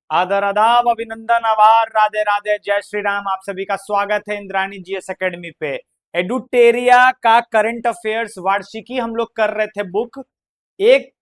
आदर आदाब अभिनंदन आभार राधे राधे जय श्री राम। आप सभी का स्वागत है इंद्राणी जीएस एकेडमी पे। एडुटेरिया का करंट अफेयर्स वार्षिकी हम लोग कर रहे थे बुक। एक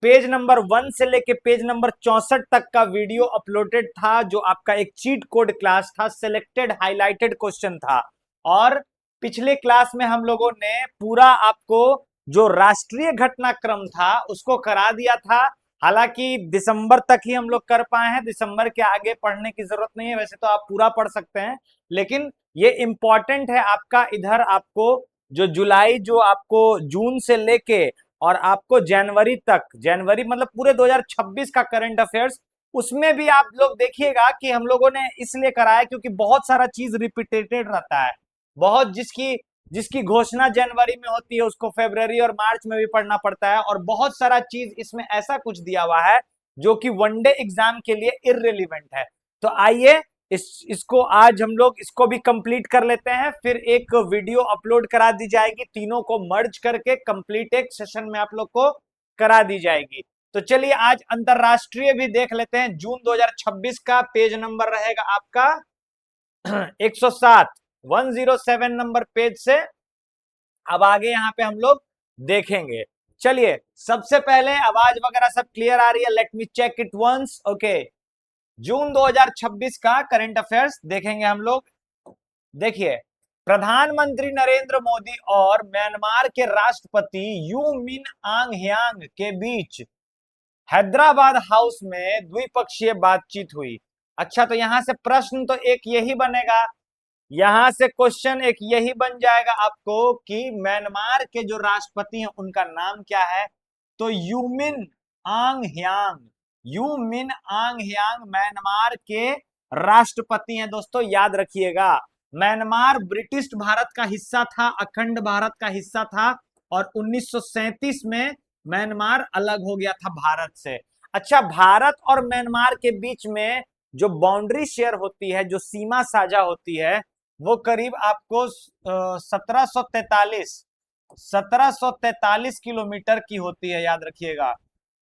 पेज नंबर 1 से लेके पेज नंबर 64 तक का वीडियो अपलोडेड था, जो आपका एक चीट कोड क्लास था, सिलेक्टेड हाईलाइटेड क्वेश्चन था। और पिछले क्लास में हम लोगों ने पूरा आपको जो राष्ट्रीय घटनाक्रम था उसको करा दिया था। हालांकि दिसंबर तक ही हम लोग कर पाए हैं, दिसंबर के आगे पढ़ने की जरूरत नहीं है, वैसे तो आप पूरा पढ़ सकते हैं, लेकिन ये इंपॉर्टेंट है आपका। इधर आपको जो जुलाई, जो आपको जून से लेके और आपको जनवरी तक, जनवरी मतलब पूरे 2026 का करंट अफेयर्स, उसमें भी आप लोग देखिएगा कि हम लोगों ने इसलिए कराया क्योंकि बहुत सारा चीज रिपीटेटेड रहता है। बहुत जिसकी जिसकी घोषणा जनवरी में होती है उसको फरवरी और मार्च में भी पढ़ना पड़ता है, और बहुत सारा चीज इसमें ऐसा कुछ दिया हुआ है जो कि वनडे एग्जाम के लिए इररिलेवेंट है। तो आइए इसको आज हम लोग इसको भी कंप्लीट कर लेते हैं, फिर एक वीडियो अपलोड करा दी जाएगी, तीनों को मर्ज करके कंप्लीट एक सेशन में आप लोग को करा दी जाएगी। तो चलिए आज अंतरराष्ट्रीय भी देख लेते हैं। जून 2026 का पेज नंबर रहेगा आपका 107, 107 नंबर पेज से अब आगे यहाँ पे हम लोग देखेंगे। चलिए सबसे पहले आवाज वगैरह सब क्लियर आ रही है? Let me check it once. Okay, June 2026 का करंट अफेयर्स देखेंगे हम लोग। देखिए, प्रधानमंत्री नरेंद्र मोदी और म्यांमार के राष्ट्रपति यू मिन आंग ह्यांग के बीच हैदराबाद हाउस में द्विपक्षीय बातचीत हुई। अच्छा, तो यहां से प्रश्न तो एक यही बनेगा, यहां से क्वेश्चन एक यही बन जाएगा आपको कि म्यांमार के जो राष्ट्रपति हैं उनका नाम क्या है? तो यूमिन आंग ह्यांग, यूमिन आंग ह्यांग म्यांमार के राष्ट्रपति हैं। दोस्तों याद रखिएगा, म्यांमार ब्रिटिश भारत का हिस्सा था, अखंड भारत का हिस्सा था, और 1937 में म्यांमार अलग हो गया था भारत से। अच्छा, भारत और म्यांमार के बीच में जो बाउंड्री शेयर होती है, जो सीमा साझा होती है, वो करीब आपको 1743 किलोमीटर की होती है। याद रखिएगा,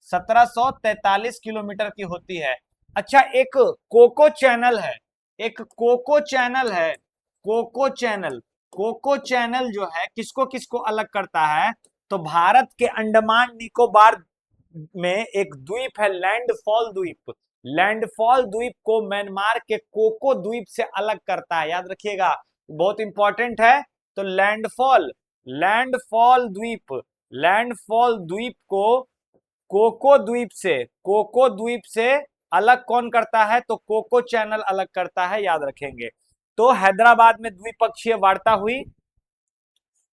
1743 किलोमीटर की होती है। अच्छा, एक कोको चैनल है, एक कोको चैनल है, कोको चैनल, कोको चैनल जो है किसको किसको अलग करता है? तो भारत के अंडमान निकोबार में एक द्वीप है लैंडफॉल द्वीप, लैंडफॉल द्वीप को म्यांमार के कोको द्वीप से अलग करता है। याद रखिएगा, बहुत इंपॉर्टेंट है। तो लैंडफॉल, लैंडफॉल द्वीप, लैंडफॉल द्वीप को कोको द्वीप से, कोको द्वीप से अलग कौन करता है? तो कोको चैनल अलग करता है, याद रखेंगे। तो हैदराबाद में द्विपक्षीय वार्ता हुई।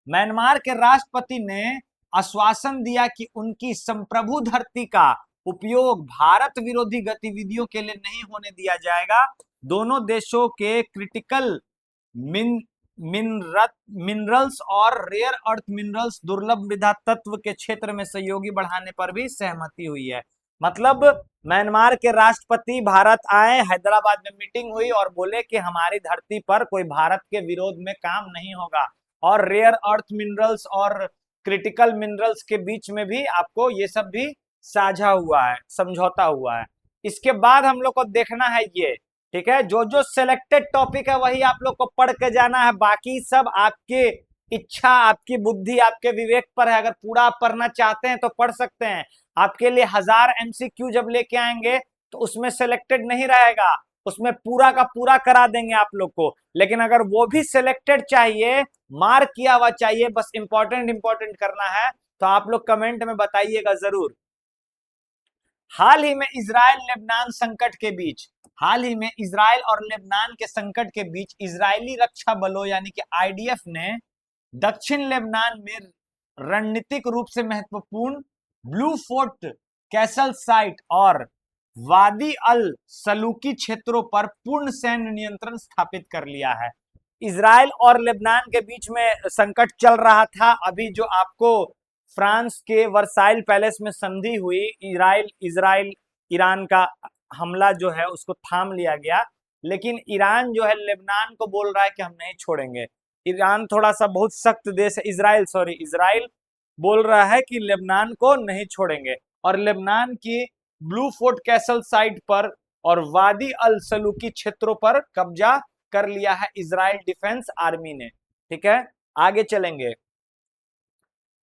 म्यांमार के राष्ट्रपति ने आश्वासन दिया कि उनकी संप्रभु धरती का उपयोग भारत विरोधी गतिविधियों के लिए नहीं होने दिया जाएगा। दोनों देशों के क्रिटिकल मिनरल्स और रेयर अर्थ मिनरल्स, दुर्लभ मृदा तत्व के क्षेत्र में सहयोगी बढ़ाने पर भी सहमति हुई है। मतलब म्यांमार के राष्ट्रपति भारत आए, हैदराबाद में मीटिंग हुई और बोले कि हमारी धरती पर कोई भारत के विरोध में काम नहीं होगा, और रेयर अर्थ मिनरल्स और क्रिटिकल मिनरल्स के बीच में भी आपको ये सब भी साझा हुआ है, समझौता हुआ है। इसके बाद हम लोग को देखना है ये, ठीक है, जो जो सिलेक्टेड टॉपिक है वही आप लोग को पढ़ के जाना है, बाकी सब आपके इच्छा, आपकी बुद्धि, आपके विवेक पर है। अगर पूरा आप पढ़ना चाहते हैं तो पढ़ सकते हैं। आपके लिए 1000 एमसीक्यू जब लेके आएंगे तो उसमें सिलेक्टेड नहीं रहेगा, उसमें पूरा का पूरा करा देंगे आप लोग को। लेकिन अगर वो भी सिलेक्टेड चाहिए, मार्क किया हुआ चाहिए, बस इंपॉर्टेंट इंपॉर्टेंट करना है, तो आप लोग कमेंट में बताइएगा जरूर। हाल ही में इजराइल लेबनान संकट के बीच, हाल ही में इजराइल और लेबनान के संकट के बीच इजरायली रक्षा बलों यानी कि आईडीएफ ने दक्षिण लेबनान में रणनीतिक रूप से महत्वपूर्ण ब्लू फोर्ट कैसल साइट और वादी अल सलूकी क्षेत्रों पर पूर्ण सैन्य नियंत्रण स्थापित कर लिया है। इजराइल और लेबनान के बीच में संकट चल रहा था। अभी जो आपको फ्रांस के वर्साइल पैलेस में संधि हुई, इजराइल ईरान का हमला जो है उसको थाम लिया गया, लेकिन ईरान जो है लेबनान को बोल रहा है कि हम नहीं छोड़ेंगे। ईरान थोड़ा सा बहुत सख्त देश है, इजराइल बोल रहा है कि लेबनान को नहीं छोड़ेंगे। और लेबनान की ब्लू फोर्ट कैसल साइट पर और वादी अल सलूकी क्षेत्रों पर कब्जा कर लिया है इजराइल डिफेंस आर्मी ने। ठीक है, आगे चलेंगे।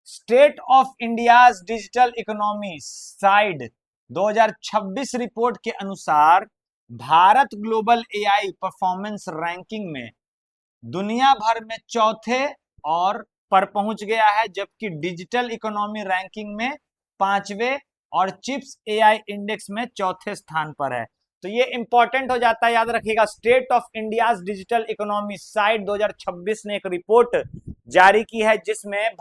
State of India's digital economy side 2026 report के अनुसार Bharat global AI performance ranking में दुनिया भर में चौथे और पर पहुंच गया है, जबकि डिजिटल इकोनॉमी रैंकिंग में 5वें और चिप्स एआई इंडेक्स में चौथे स्थान पर है। तो ये इंपॉर्टेंट हो जाता है, याद रखिएगा। State of India's digital economy site 2026 ने एक रिपोर्ट जारी की है, जिसमें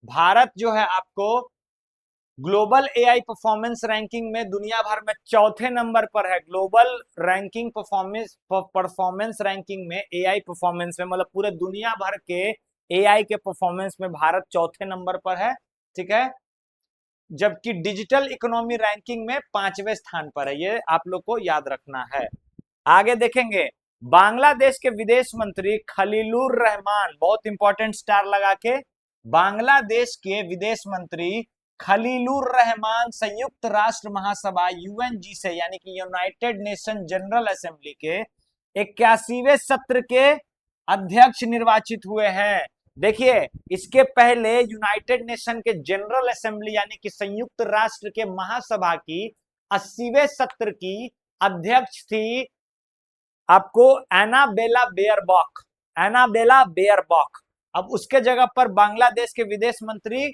भारत जो है आपको ग्लोबल एआई परफॉर्मेंस रैंकिंग में दुनिया भर में चौथे नंबर पर है। ग्लोबल रैंकिंग परफॉर्मेंस रैंकिंग में एआई परफॉर्मेंस में, मतलब पूरे दुनिया भर के एआई के परफॉर्मेंस में भारत चौथे नंबर पर है। ठीक है, जबकि डिजिटल इकोनॉमी रैंकिंग में 5वें स्थान पर है। ये आप लोग को याद रखना है। आगे देखेंगे, बांग्लादेश के विदेश मंत्री खलीलुर रहमान, बहुत इंपॉर्टेंट स्टार लगा के, बांग्लादेश के विदेश मंत्री खलीलुर रहमान संयुक्त राष्ट्र महासभा यूएनजी से, यानी कि यूनाइटेड नेशन जनरल असेंबली के 81वें सत्र के अध्यक्ष निर्वाचित हुए हैं। देखिए, इसके पहले यूनाइटेड नेशन के जनरल असेंबली यानी कि संयुक्त राष्ट्र के महासभा की 80वें सत्र की अध्यक्ष थी आपको एनाबेला बेयरबॉक। अब उसके जगह पर बांग्लादेश के विदेश मंत्री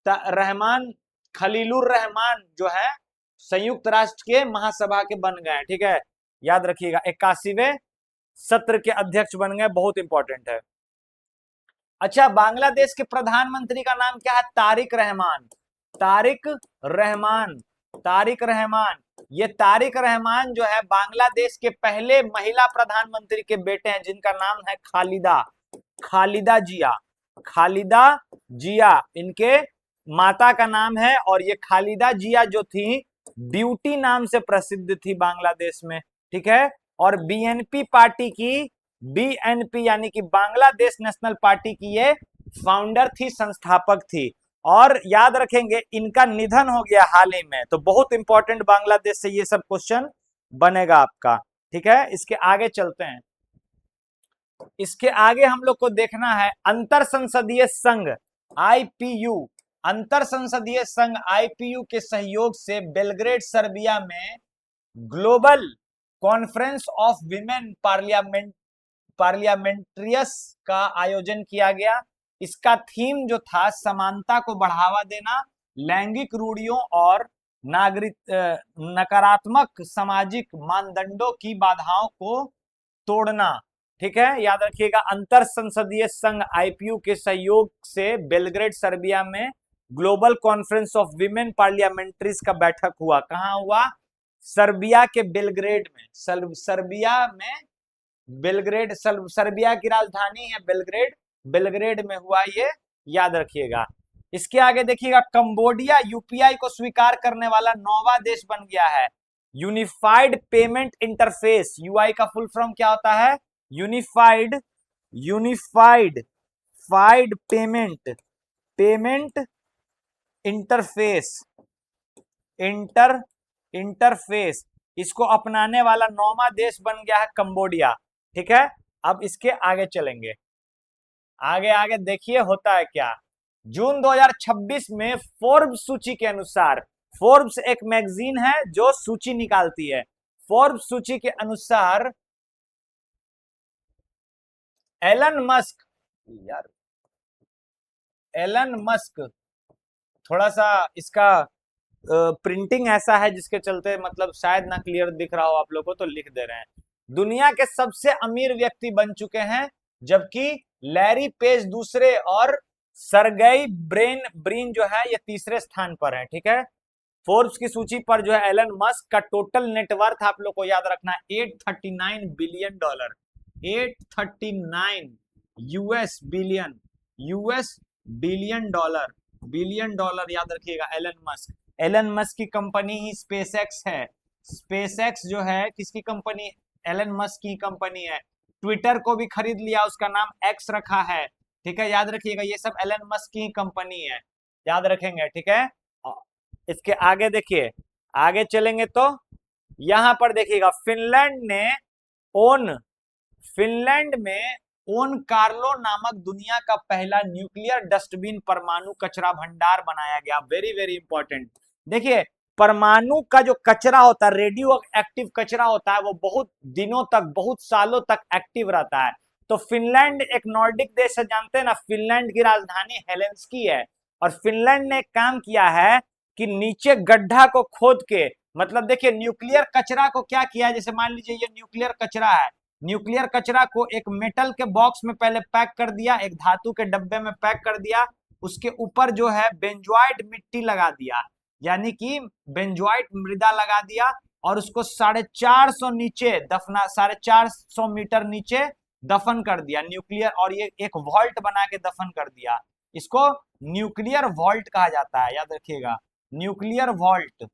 रहमान खलीलुर रहमान जो है संयुक्त राष्ट्र के महासभा के बन गए। ठीक है, याद रखिएगा, 81वें सत्र के अध्यक्ष बन गए, बहुत इंपॉर्टेंट है। अच्छा, बांग्लादेश के प्रधानमंत्री का नाम क्या है? तारिक रहमान। ये तारिक रहमान जो है बांग्लादेश के पहले महिला प्रधानमंत्री के बेटे हैं, जिनका नाम है खालिदा जिया इनके माता का नाम है। और ये खालिदा जिया जो थी ब्यूटी नाम से प्रसिद्ध थी बांग्लादेश में। ठीक है, और बीएनपी यानी कि बांग्लादेश नेशनल पार्टी की ये फाउंडर थी, संस्थापक थी। और याद रखेंगे, इनका निधन हो गया हाल ही में। तो बहुत इंपॉर्टेंट, बांग्लादेश से ये सब क्वेश्चन बनेगा आपका। ठीक है, इसके आगे चलते हैं। इसके आगे हम लोग को देखना है अंतर संसदीय संघ आईपीयू के सहयोग से बेलग्रेड सर्बिया में ग्लोबल कॉन्फ्रेंस ऑफ विमेन पार्लियामेंट्रियस का आयोजन किया गया। इसका थीम जो था, समानता को बढ़ावा देना, लैंगिक रूढ़ियों और नकारात्मक सामाजिक मानदंडों की बाधाओं को तोड़ना। ठीक है, याद रखिएगा, अंतर संसदीय संघ आईपीयू के सहयोग से बेलग्रेड सर्बिया में ग्लोबल कॉन्फ्रेंस ऑफ विमेन पार्लियामेंट्रीज का बैठक हुआ। कहां हुआ? सर्बिया के बेलग्रेड में। सर्बिया की राजधानी है बेलग्रेड में हुआ ये, याद रखिएगा। इसके आगे देखिएगा, कंबोडिया यूपीआई को स्वीकार करने वाला 9वां देश बन गया है। यूनिफाइड पेमेंट इंटरफेस, यूआई का फुल फॉर्म क्या होता है? यूनिफाइड पेमेंट इंटरफेस इसको अपनाने वाला 9वां देश बन गया है कंबोडिया। ठीक है, अब इसके आगे चलेंगे। आगे देखिए होता है क्या। जून 2026 में फोर्ब्स सूची के अनुसार, फोर्ब्स एक मैगजीन है जो सूची निकालती है, फोर्ब्स सूची के अनुसार एलन मस्क थोड़ा सा इसका प्रिंटिंग ऐसा है जिसके चलते मतलब शायद ना क्लियर दिख रहा हो आप लोगों को, तो लिख दे रहे हैं। दुनिया के सबसे अमीर व्यक्ति बन चुके हैं, जबकि लैरी पेज दूसरे और सरगई ब्रिन जो है ये तीसरे स्थान पर है। ठीक है, फोर्ब्स की सूची पर जो है एलन मस्क का टोटल नेटवर्थ आप लोग को याद रखना है $839 बिलियन, 839 बिलियन डॉलर याद रखिएगा। एलन मस्क की कंपनी ही स्पेसएक्स है। स्पेसएक्स जो है किसकी कंपनी? एलन मस्क की कंपनी है। ट्विटर को भी खरीद लिया, उसका नाम एक्स रखा है। ठीक है, याद रखिएगा, ये सब एलन मस्क की कंपनी है, याद रखेंगे। ठीक है, इसके आगे देखिए, आगे चलेंगे तो यहां पर देखिएगा फिनलैंड में ओन कार्लो नामक दुनिया का पहला न्यूक्लियर डस्टबिन परमाणु कचरा भंडार बनाया गया। Very very important. देखिए, परमाणु का जो कचरा होता है, रेडियो एक्टिव कचरा होता है, वो बहुत दिनों तक, बहुत सालों तक एक्टिव रहता है। तो फिनलैंड एक नॉर्डिक देश है, जानते हैं ना, फिनलैंड की राजधानी हेलेंस्की है। और फिनलैंड ने काम किया है कि नीचे गड्ढा को खोद के, मतलब देखिए न्यूक्लियर कचरा को क्या किया है, जैसे मान लीजिए ये न्यूक्लियर कचरा है, न्यूक्लियर कचरा को एक मेटल के बॉक्स में पहले पैक कर दिया, एक धातु के डब्बे में पैक कर दिया, उसके ऊपर जो है बेंजोइट मिट्टी लगा दिया, यानी कि बेंजोइट मृदा लगा दिया, और उसको 450 नीचे दफना, 450 मीटर नीचे दफन कर दिया न्यूक्लियर, और ये एक वॉल्ट बना के दफन कर दिया। इसको न्यूक्लियर वॉल्ट कहा जाता है, याद रखिएगा, न्यूक्लियर वॉल्ट,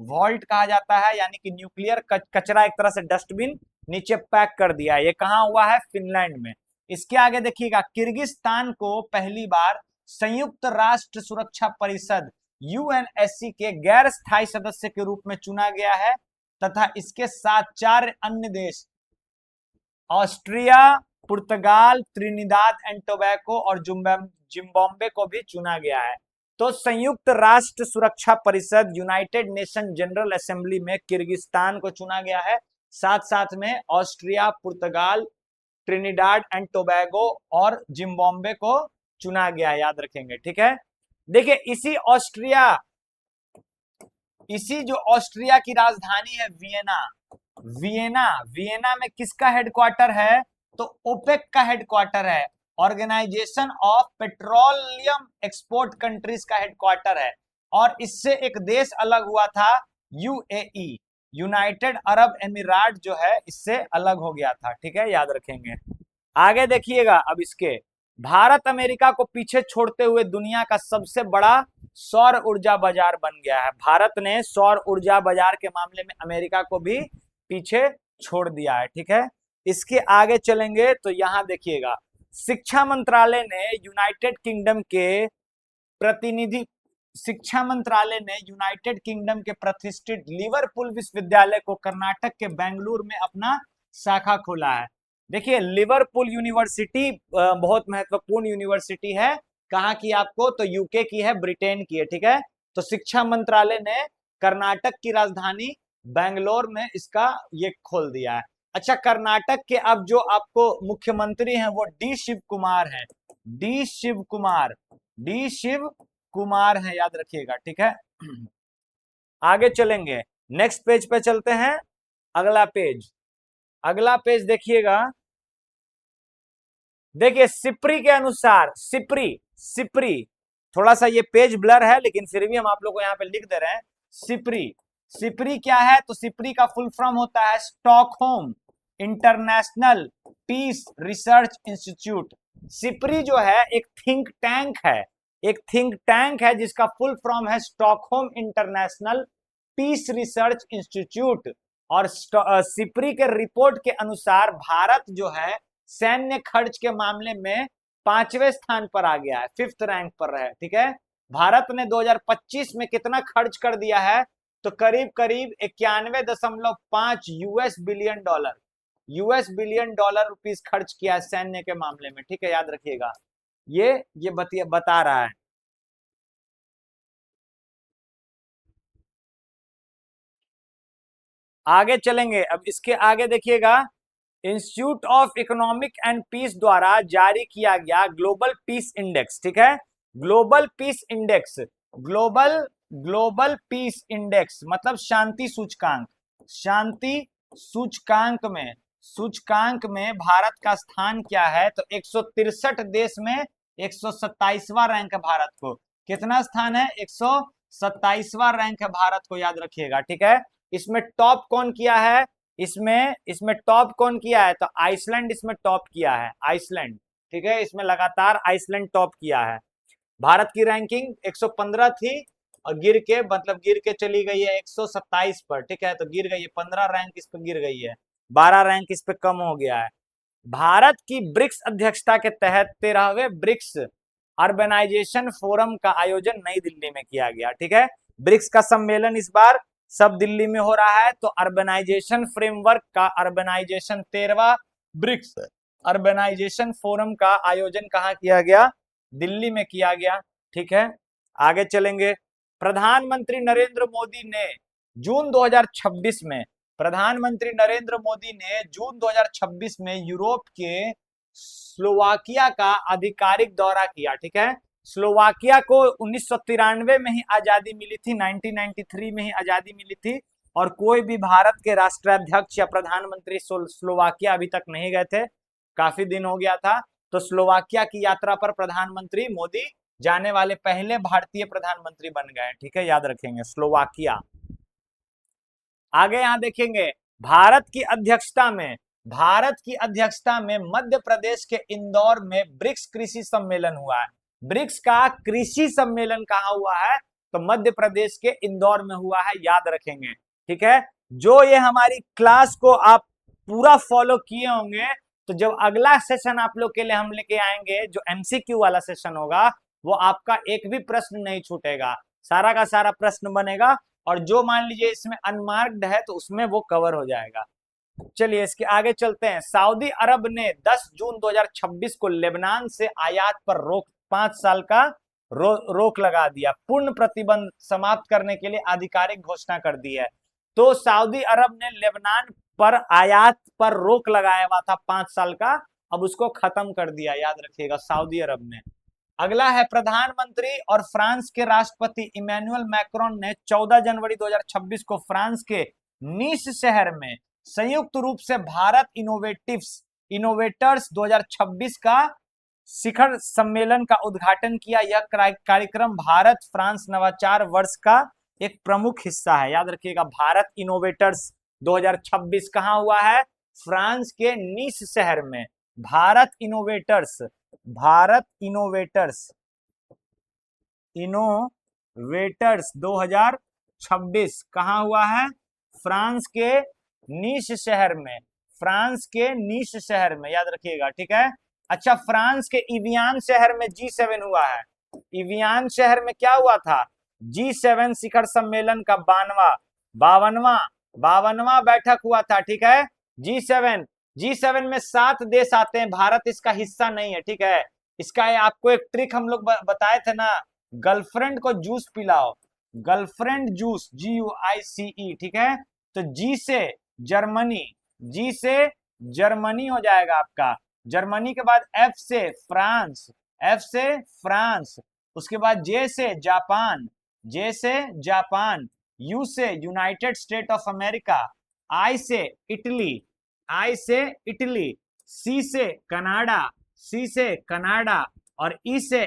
वॉल्ट कहा जाता है, यानी कि न्यूक्लियर कचरा एक तरह से डस्टबिन नीचे पैक कर दिया। ये कहाँ हुआ है? फिनलैंड में। इसके आगे देखिएगा, किर्गिस्तान को पहली बार संयुक्त राष्ट्र सुरक्षा परिषद यूएनएससी के गैर स्थायी सदस्य के रूप में चुना गया है, तथा इसके साथ 4 अन्य देश Austria, Portugal, Trinidad and tobacco और जिम्बाब्वे को भी चुना गया है। तो संयुक्त राष्ट्र सुरक्षा परिषद, यूनाइटेड नेशन जनरल असेंबली में किर्गिस्तान को चुना गया है, साथ साथ में Austria, Portugal, Trinidad and Tobago और जिम्बाब्वे को चुना गया है, याद रखेंगे, ठीक है। देखिए, इसी जो ऑस्ट्रिया की राजधानी है वियना में किसका हेडक्वार्टर है? तो ओपेक का हेडक्वार्टर है, organisation of petroleum export countries का हेडक्वार्टर है। और इससे एक देश अलग हुआ था, यूएई, यूनाइटेड अरब एमिरात, जो है इससे अलग हो गया था, ठीक है, याद रखेंगे। आगे देखिएगा, अब इसके भारत अमेरिका को पीछे छोड़ते हुए दुनिया का सबसे बड़ा सौर ऊर्जा बाजार बन गया है। भारत ने सौर ऊर्जा बाजार के मामले में अमेरिका को भी पीछे छोड़ दिया है, ठीक है। इसके आगे चलेंगे तो यहां देखिएगा, शिक्षा मंत्रालय ने यूनाइटेड किंगडम के प्रतिष्ठित लिवरपूल विश्वविद्यालय को कर्नाटक के बेंगलुरु में अपना शाखा खोला है। देखिए, लिवरपूल यूनिवर्सिटी बहुत महत्वपूर्ण यूनिवर्सिटी है, कहाँ की आपको? तो यूके की है, ब्रिटेन की है, ठीक है। तो शिक्षा मंत्रालय ने कर्नाटक की राजधानी बेंगलोर में इसका ये खोल दिया है। अच्छा, कर्नाटक के अब जो आपको मुख्यमंत्री हैं वो डी शिव कुमार हैं, डी शिव कुमार हैं, याद रखिएगा, ठीक है। आगे चलेंगे, नेक्स्ट पेज पे चलते हैं। अगला पेज देखिएगा। देखिए, सिप्री के अनुसार, सिप्री थोड़ा सा ये पेज ब्लर है, लेकिन फिर भी हम आप लोग को यहाँ पे लिख दे रहे हैं। सिप्री क्या है? तो सिप्री का फुल फॉर्म होता है Stockholm International Peace Research Institute. SIPRI जो है एक थिंक टैंक है जिसका फुल फॉर्म है Stockholm International Peace Research Institute. और सिप्री के रिपोर्ट के अनुसार भारत जो है सैन्य खर्च के मामले में 5वें स्थान पर आ गया है, 5th रैंक पर है, ठीक है। भारत ने 2025 में कितना खर्च कर दिया है? तो करीब 91.5 यूएस बिलियन डॉलर रुपीस खर्च किया है सैन्य के मामले में, ठीक है, याद रखिएगा। ये बता रहा है। आगे चलेंगे, अब इसके आगे देखिएगा, Institute of Economic and Peace द्वारा जारी किया गया ग्लोबल पीस इंडेक्स, ठीक है। ग्लोबल पीस इंडेक्स मतलब शांति सूचकांक में भारत का स्थान क्या है? तो 163 देश में 127वां रैंक है भारत को। कितना स्थान है? 127वां रैंक है भारत को, याद रखिएगा, ठीक है। इसमें टॉप कौन किया है? इसमें टॉप कौन किया है? तो आइसलैंड इसमें टॉप किया है, आइसलैंड, ठीक है। इसमें लगातार आइसलैंड टॉप किया है। भारत की रैंकिंग 115 थी और गिर के चली गई है 127 पर, ठीक है। तो गिर गई है, 15 रैंक इस पर गिर गई है, 12 रैंक इस पे कम हो गया है। भारत की ब्रिक्स अध्यक्षता के तहत 13वें ब्रिक्स अर्बनाइजेशन फोरम का आयोजन नई दिल्ली में किया गया, ठीक है। ब्रिक्स का सम्मेलन इस बार सब दिल्ली में हो रहा है। तो अर्बनाइजेशन फ्रेमवर्क का, अर्बनाइजेशन 13वां ब्रिक्स अर्बनाइजेशन फोरम का आयोजन कहाँ किया गया? दिल्ली में किया गया। ठीक है, आगे चलेंगे। प्रधानमंत्री नरेंद्र मोदी ने जून 2026 में, प्रधानमंत्री नरेंद्र मोदी ने जून 2026 में यूरोप के स्लोवाकिया का आधिकारिक दौरा किया। ठीक है, स्लोवाकिया को 1993 में ही आजादी मिली थी, 1993 में ही आजादी मिली थी, और कोई भी भारत के राष्ट्राध्यक्ष या प्रधानमंत्री स्लोवाकिया अभी तक नहीं गए थे, काफी दिन हो गया था। तो स्लोवाकिया की यात्रा पर प्रधानमंत्री मोदी जाने वाले पहले भारतीय प्रधानमंत्री बन गए। ठीक है, याद रखेंगे स्लोवाकिया। आगे यहां देखेंगे, भारत की अध्यक्षता में, भारत की अध्यक्षता में मध्य प्रदेश के इंदौर में ब्रिक्स कृषि सम्मेलन हुआ है। ब्रिक्स का कृषि सम्मेलन कहाँ हुआ है? तो मध्य प्रदेश के इंदौर में हुआ है, याद रखेंगे। ठीक है, जो ये हमारी क्लास को आप पूरा फॉलो किए होंगे, तो जब अगला सेशन आप लोग के लिए हम लेके आएंगे, जो एमसीक्यू वाला सेशन होगा, वो आपका एक भी प्रश्न नहीं छूटेगा, सारा का सारा प्रश्न बनेगा, और जो मान लीजिए इसमें अनमार्क्ड है तो उसमें वो कवर हो जाएगा। चलिए इसके आगे चलते हैं। सऊदी अरब ने 10 जून 2026 को लेबनान से आयात पर रोक, 5 साल का रोक लगा दिया, पूर्ण प्रतिबंध समाप्त करने के लिए आधिकारिक घोषणा कर दी है। तो सऊदी अरब ने लेबनान पर आयात पर रोक लगाया हुआ था 5 साल का, अब उसको खत्म कर दिया, याद रखिएगा, सऊदी अरब ने। अगला है, प्रधानमंत्री और फ्रांस के राष्ट्रपति इमैनुअल मैक्रोन ने 14 जनवरी 2026 को फ्रांस के नीस शहर में संयुक्त रूप से भारत इनोवेटर्स 2026 का शिखर सम्मेलन का उद्घाटन किया। यह कार्यक्रम भारत फ्रांस नवाचार वर्ष का एक प्रमुख हिस्सा है, याद रखिएगा। भारत इनोवेटर्स 2026 कहाँ हुआ है? फ्रांस के नीस शहर में। भारत इनोवेटर्स 2026 कहाँ हुआ है? फ्रांस के नीस शहर में, फ्रांस के नीस शहर में, याद रखिएगा। ठीक है, अच्छा, फ्रांस के इवियान शहर में G7 हुआ है। इवियान शहर में क्या हुआ था? G7 शिखर सम्मेलन का 52वां बैठक हुआ था। ठीक है, G7 में 7 देश आते हैं, भारत इसका हिस्सा नहीं है। ठीक है, इसका आपको एक ट्रिक हम लोग बताए थे ना, गर्लफ्रेंड को जूस पिलाओ, गर्लफ्रेंड जूस, GUICE। ठीक है, तो जी से जर्मनी हो जाएगा आपका, जर्मनी के बाद F से फ्रांस, उसके बाद J से जापान, U से United state of America, I से इटली, C से कनाडा, और E से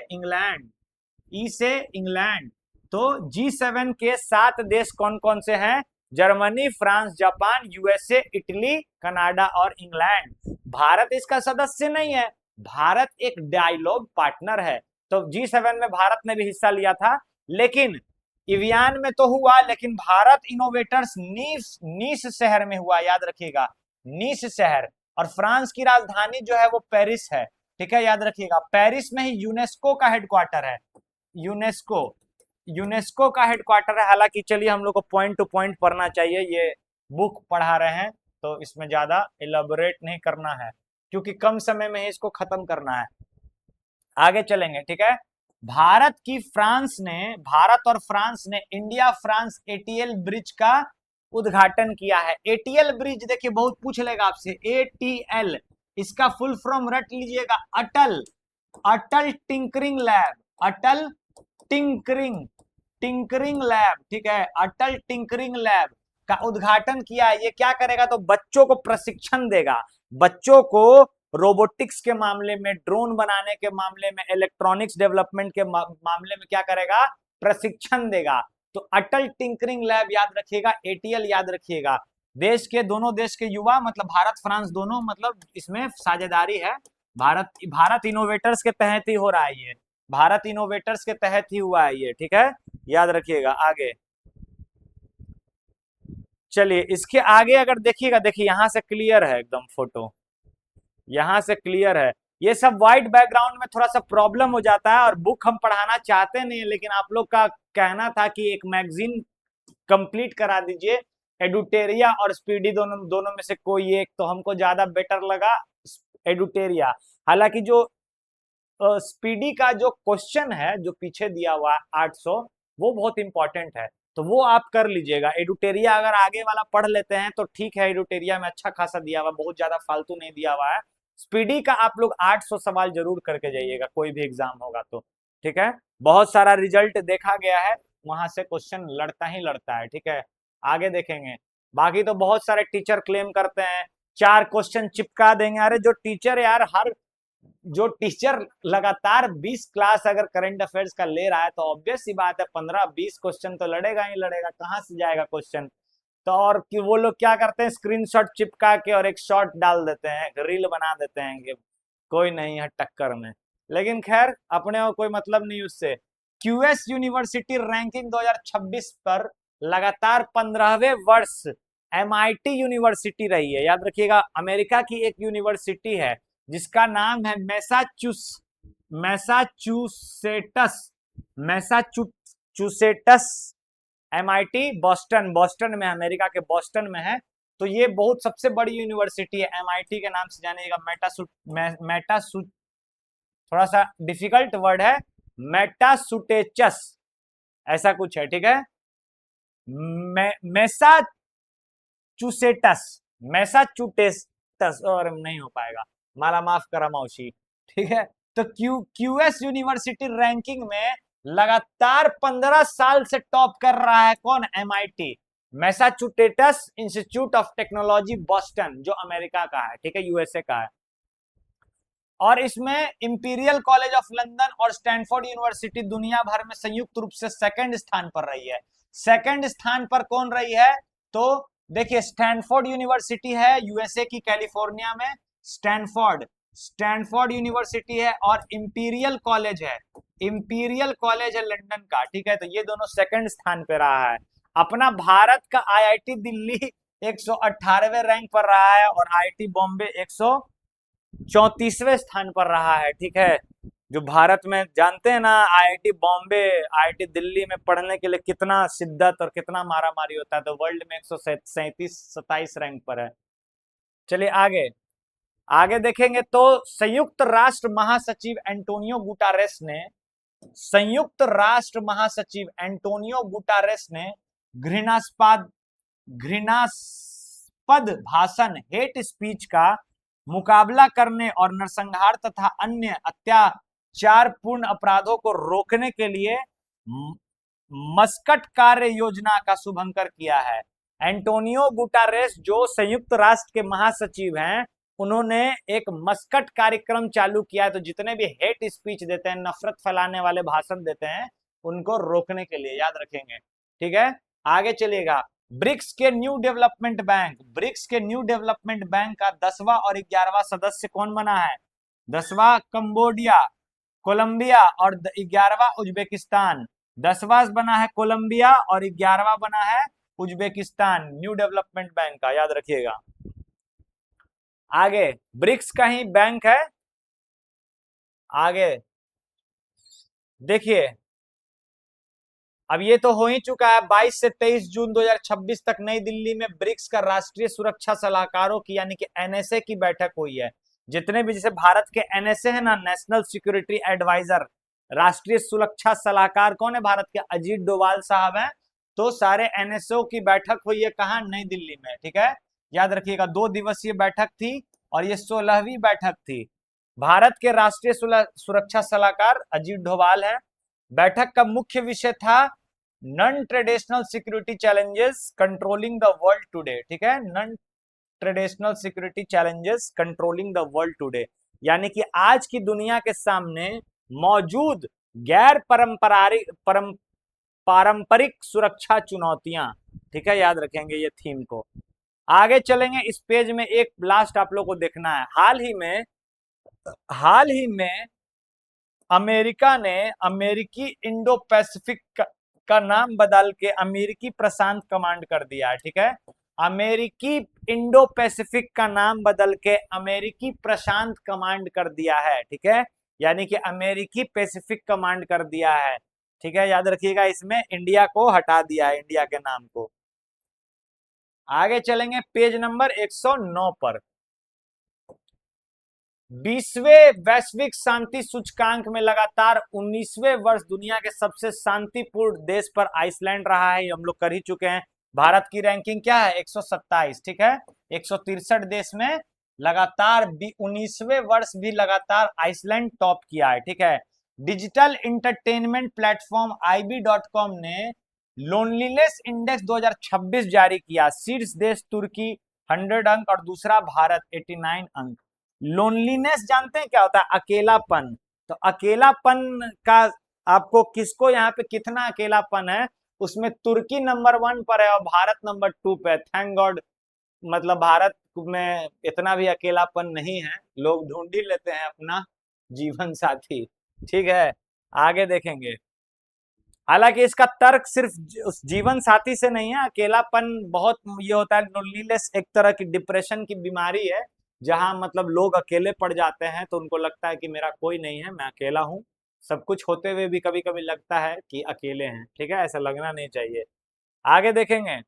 इंग्लैंड। तो G7 के 7 देश कौन कौन से हैं? Germany, France, Japan, USA, Italy, Canada और इंग्लैंड। भारत इसका सदस्य नहीं है, भारत एक डायलॉग पार्टनर है। तो G7 में भारत ने भी हिस्सा लिया था, लेकिन इवियान में तो हुआ, लेकिन भारत इनोवेटर्स नीस शहर में हुआ, याद रखिएगा, नीस शहर। और फ्रांस की राजधानी जो है वो पेरिस है। ठीक है, याद रखिएगा, पेरिस में ही यूनेस्को का हेडक्वार्टर है, यूनेस्को का हेडक्वार्टर है। हालांकि चलिए हम लोग को पॉइंट टू पॉइंट पढ़ना चाहिए, ये बुक पढ़ा रहे हैं तो इसमें ज्यादा इलेबोरेट नहीं करना है, क्योंकि कम समय में ही इसको खत्म करना है। आगे चलेंगे। ठीक है, भारत और फ्रांस ने इंडिया फ्रांस ATL ब्रिज का उद्घाटन किया है। ATL ब्रिज देखिए बहुत पूछ लेगा आपसे, ATL इसका फुल फॉर्म रट लीजिएगा, अटल टिंकरिंग लैब। ठीक है, अटल टिंकरिंग लैब का उद्घाटन किया है। ये क्या करेगा? तो बच्चों को प्रशिक्षण देगा, बच्चों को रोबोटिक्स के मामले में, ड्रोन बनाने के मामले में, इलेक्ट्रॉनिक्स डेवलपमेंट के मामले में क्या करेगा? प्रशिक्षण देगा। तो अटल टिंकरिंग लैब याद रखिएगा, ATL याद रखिएगा। दोनों देश के युवा, मतलब भारत फ्रांस दोनों, मतलब इसमें साझेदारी है। भारत इनोवेटर्स के तहत ही हो रहा है ये, भारत इनोवेटर्स के तहत ही हुआ है ये। ठीक है, याद रखिएगा। आगे चलिए, इसके आगे अगर देखिएगा, देखिए यहां से क्लियर है एकदम, फोटो यहां से क्लियर है। ये सब व्हाइट बैकग्राउंड में थोड़ा सा प्रॉब्लम हो जाता है, और बुक हम पढ़ाना चाहते नहीं, लेकिन आप लोग का कहना था कि एक मैगजीन कंप्लीट करा दीजिए। एडुटेरिया और स्पीडी दोनों दोनों में से कोई एक, तो हमको ज्यादा बेटर लगा एडुटेरिया। हालांकि जो स्पीडी का जो क्वेश्चन है जो पीछे दिया हुआ है 800, वो बहुत इंपॉर्टेंट है, तो वो आप कर लीजिएगा। एडुटेरिया अगर आगे वाला पढ़ लेते हैं तो ठीक है, एडुटेरिया में अच्छा खासा दिया हुआ, बहुत ज्यादा फालतू नहीं दिया हुआ है। स्पीडी का आप लोग 800 सवाल जरूर करके जाइएगा, कोई भी एग्जाम होगा तो। ठीक है, बहुत सारा रिजल्ट देखा गया है, वहां से क्वेश्चन लड़ता ही लड़ता है। ठीक है, आगे देखेंगे। बाकी तो बहुत सारे टीचर क्लेम करते हैं 4 क्वेश्चन चिपका देंगे। अरे जो टीचर यार, हर जो टीचर लगातार 20 क्लास अगर करंट अफेयर्स का ले रहा है तो ऑब्वियस सी बात है 15-20 क्वेश्चन तो लड़ेगा ही लड़ेगा, कहाँ से जाएगा क्वेश्चन। तो और कि वो लोग क्या करते हैं, स्क्रीनशॉट चिपका के और एक शॉट डाल देते हैं, रील बना देते हैं कि कोई नहीं है टक्कर में। लेकिन खैर अपने को कोई मतलब नहीं उससे। क्यूएस यूनिवर्सिटी रैंकिंग 2026 पर लगातार 15वें वर्ष एमआईटी यूनिवर्सिटी रही है। याद रखिएगा, अमेरिका की एक यूनिवर्सिटी है जिसका नाम है मैसाचुसेट्स एमआईटी, बॉस्टन, बॉस्टन में, अमेरिका के बॉस्टन में है। तो ये बहुत सबसे बड़ी यूनिवर्सिटी है, एमआईटी के नाम से जानिएगा। थोड़ा सा डिफिकल्ट वर्ड है, मैटासुटेचस ऐसा कुछ है। ठीक है, मैसाचुसेट्स और नहीं हो पाएगा, माला माफ करा मौसी। ठीक है, तो क्यूएस यूनिवर्सिटी रैंकिंग में लगातार 15 साल से टॉप कर रहा है कौन, MIT, Massachusetts institute of technology Boston, जो अमेरिका का है। ठीक है, यूएसए का है। और इसमें इंपीरियल कॉलेज ऑफ लंदन और स्टैनफोर्ड यूनिवर्सिटी दुनिया भर में संयुक्त रूप से सेकंड स्थान पर रही है। सेकंड स्थान पर कौन रही है, तो देखिए स्टैनफोर्ड यूनिवर्सिटी है यूएसए की, कैलिफोर्निया में स्टैनफोर्ड यूनिवर्सिटी है, और इंपीरियल कॉलेज है लंदन का। ठीक है, तो ये दोनों सेकंड स्थान पे रहा है। अपना भारत का आईआईटी दिल्ली 118वें रैंक पर रहा है, और आईआईटी बॉम्बे 134वें स्थान पर रहा है। ठीक है, जो भारत में जानते हैं ना, आईआईटी बॉम्बे आईआईटी दिल्ली में पढ़ने के लिए कितना शिद्दत और कितना मारामारी होता है, तो वर्ल्ड में 137-27 रैंक पर है। चलिए आगे आगे देखेंगे तो संयुक्त राष्ट्र महासचिव एंटोनियो गुटारेस ने घृणास्पद भाषण, हेट स्पीच का मुकाबला करने और नरसंहार तथा अन्य अत्याचारपूर्ण अपराधों को रोकने के लिए मस्कट कार्य योजना का शुभारंभ किया है। एंटोनियो गुटारेस जो संयुक्त राष्ट्र के महासचिव हैं, उन्होंने एक मस्कट कार्यक्रम चालू किया है, तो जितने भी हेट स्पीच देते हैं, नफरत फैलाने वाले भाषण देते हैं, उनको रोकने के लिए, याद रखेंगे। ठीक है, आगे चलिएगा। ब्रिक्स के न्यू डेवलपमेंट बैंक का 10वां और 11वां सदस्य कौन बना है, 10वां कंबोडिया, कोलंबिया और 11वां उज्बेकिस्तान। 10वां बना है कोलंबिया और 11वां बना है उज्बेकिस्तान, न्यू डेवलपमेंट बैंक का, याद रखिएगा। आगे ब्रिक्स का ही बैंक है। आगे देखिए, अब ये तो हो ही चुका है, 22 से 23 जून 2026 तक नई दिल्ली में ब्रिक्स का राष्ट्रीय सुरक्षा सलाहकारों की यानी कि एनएसए की बैठक हुई है। जितने भी जैसे भारत के एनएसए है ना, नेशनल सिक्योरिटी एडवाइजर, राष्ट्रीय सुरक्षा सलाहकार कौन है भारत के, अजीत डोभाल साहब हैं। तो सारे एनएसओ की बैठक हुई है कहाँ, नई दिल्ली में। ठीक है, याद रखिएगा, 2 दिवसीय बैठक थी और ये 16वीं बैठक थी। भारत के राष्ट्रीय सुरक्षा सलाहकार अजीत डोभाल है। बैठक का मुख्य विषय था non traditional security challenges controlling the world today. ठीक है, non traditional security challenges controlling the world today, यानी कि आज की दुनिया के सामने मौजूद गैर पारंपरिक सुरक्षा चुनौतियां। ठीक है, याद रखेंगे ये थीम को। आगे चलेंगे, इस पेज में एक लास्ट आप लोग को देखना है। हाल ही में अमेरिका ने अमेरिकी इंडो पैसिफिक का नाम बदल के अमेरिकी प्रशांत कमांड कर दिया है। ठीक है, अमेरिकी इंडो पैसिफिक का नाम बदल के अमेरिकी प्रशांत कमांड कर दिया है। ठीक है, यानी कि अमेरिकी पैसिफिक कमांड कर दिया है। ठीक है, याद रखिएगा, इसमें इंडिया को हटा दिया है, इंडिया के नाम को। आगे चलेंगे पेज नंबर 109 पर। 20वें वैश्विक शांति सूचकांक में लगातार 19वें वर्ष दुनिया के सबसे शांतिपूर्ण देश पर आइसलैंड रहा है, हम लोग कर ही चुके हैं। भारत की रैंकिंग क्या है? 127, ठीक है। 163 देश में लगातार 19वें वर्ष भी लगातार आइसलैंड टॉप किया है, ठीक है। डिजिटल इंटरटेनमेंट प्लेटफॉर्म IB.com ने लोनलीनेस इंडेक्स 2026 जारी किया। शीर्ष देश तुर्की 100 अंक और दूसरा भारत 89 अंक। लोनलीनेस जानते हैं क्या होता है? अकेलापन। तो अकेलापन का आपको किसको यहाँ पे कितना अकेलापन है, उसमें तुर्की नंबर 1 पर है और भारत नंबर 2 पे है। थैंक गॉड, मतलब भारत में इतना भी अकेलापन नहीं है, लोग ढूंढ ही लेते हैं अपना जीवन साथी, ठीक है। आगे देखेंगे। हालांकि इसका तर्क सिर्फ उस जीवन साथी से नहीं है। अकेलापन बहुत ये होता है, लोनलीनेस एक तरह की डिप्रेशन की बीमारी है, जहां मतलब लोग अकेले पड़ जाते हैं तो उनको लगता है कि मेरा कोई नहीं है, मैं अकेला हूं। सब कुछ होते हुए भी कभी कभी लगता है कि अकेले हैं, ठीक है, ऐसा लगना नहीं चाहिए। आगे देखेंगे।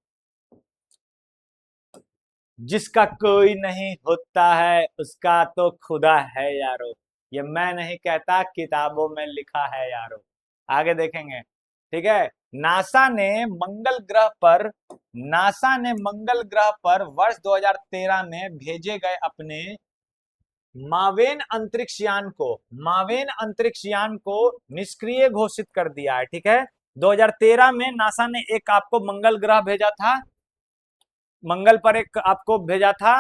जिसका कोई नहीं होता है उसका तो खुदा है यारो, ये मैं नहीं कहता, किताबों में लिखा है यारो। आगे देखेंगे, ठीक है। नासा ने मंगल ग्रह पर नासा ने मंगल ग्रह पर वर्ष 2013 में भेजे गए अपने मावेन अंतरिक्ष यान को निष्क्रिय घोषित कर दिया है, ठीक है। 2013 में नासा ने एक आपको मंगल ग्रह भेजा था, मंगल पर एक आपको भेजा था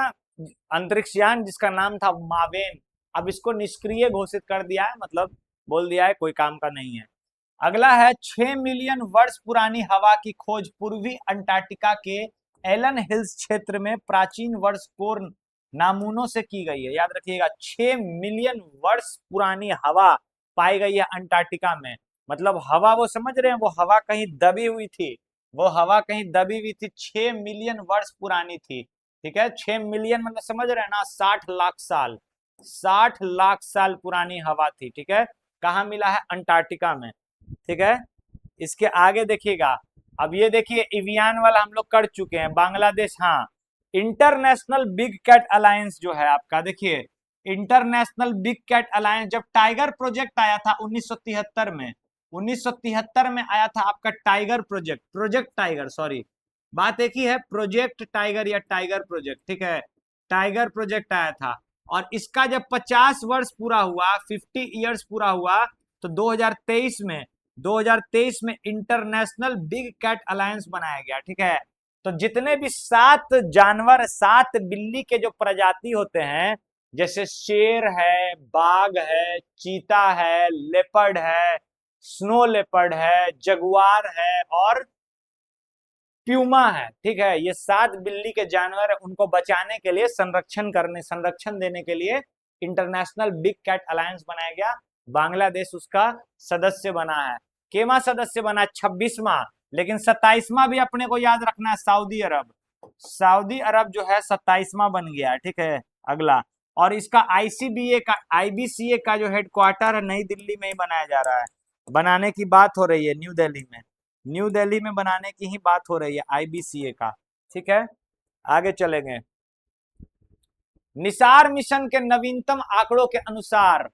अंतरिक्ष यान जिसका नाम था मावेन। अब इसको निष्क्रिय घोषित कर दिया है, मतलब बोल दिया है कोई काम का नहीं है। अगला है 6 मिलियन वर्ष पुरानी हवा की खोज पूर्वी अंटार्कटिका के एलन हिल्स क्षेत्र में प्राचीन वर्ष कोर नामूनों से की गई है। याद रखिएगा, 6 मिलियन वर्ष पुरानी हवा पाई गई है अंटार्कटिका में। मतलब हवा, वो समझ रहे हैं, वो हवा कहीं दबी हुई थी, वो हवा कहीं दबी हुई थी, 6 मिलियन वर्ष पुरानी थी, ठीक है। 6 मिलियन मतलब समझ रहे हैं ना, 60 लाख साल, 60 लाख साल पुरानी हवा थी, ठीक है। कहाँ मिला है? अंटार्कटिका में, ठीक है। इसके आगे देखिएगा। अब ये देखिए, इवियान वाला हम लोग कर चुके हैं। बांग्लादेश, हाँ, इंटरनेशनल बिग कैट अलायंस जो है आपका, देखिए इंटरनेशनल बिग कैट अलायंस, जब टाइगर प्रोजेक्ट आया था 1973 में, 1973 में आया था आपका tiger project, project tiger, sorry, बात एक ही है, प्रोजेक्ट टाइगर या टाइगर प्रोजेक्ट, ठीक है। टाइगर प्रोजेक्ट आया था और इसका जब 50 वर्ष पूरा हुआ, 50 ईयर्स पूरा हुआ, तो 2023 में इंटरनेशनल बिग कैट अलायंस बनाया गया, ठीक है। तो जितने भी 7 जानवर, 7 बिल्ली के जो प्रजाति होते हैं, जैसे शेर है, बाघ है, चीता है, लेपर्ड है, स्नो लेपर्ड है, जगुआर है और प्यूमा है, ठीक है। ये 7 बिल्ली के जानवर है, उनको बचाने के लिए, संरक्षण देने के लिए इंटरनेशनल बिग कैट अलायंस बनाया गया। बांग्लादेश उसका सदस्य बना है। केमा सदस्य बना? 26वां। लेकिन 27वां भी अपने को याद रखना है, सऊदी अरब। सऊदी अरब जो है 27वां बन गया है, ठीक है। अगला, और इसका IBCA का जो हेडक्वार्टर है नई दिल्ली में ही बनाया जा रहा है, बनाने की बात हो रही है न्यू दिल्ली में, न्यू दिल्ली में बनाने की ही बात हो रही है IBCA का, ठीक है। आगे चलेंगे। निसार मिशन के नवीनतम आंकड़ों के अनुसार,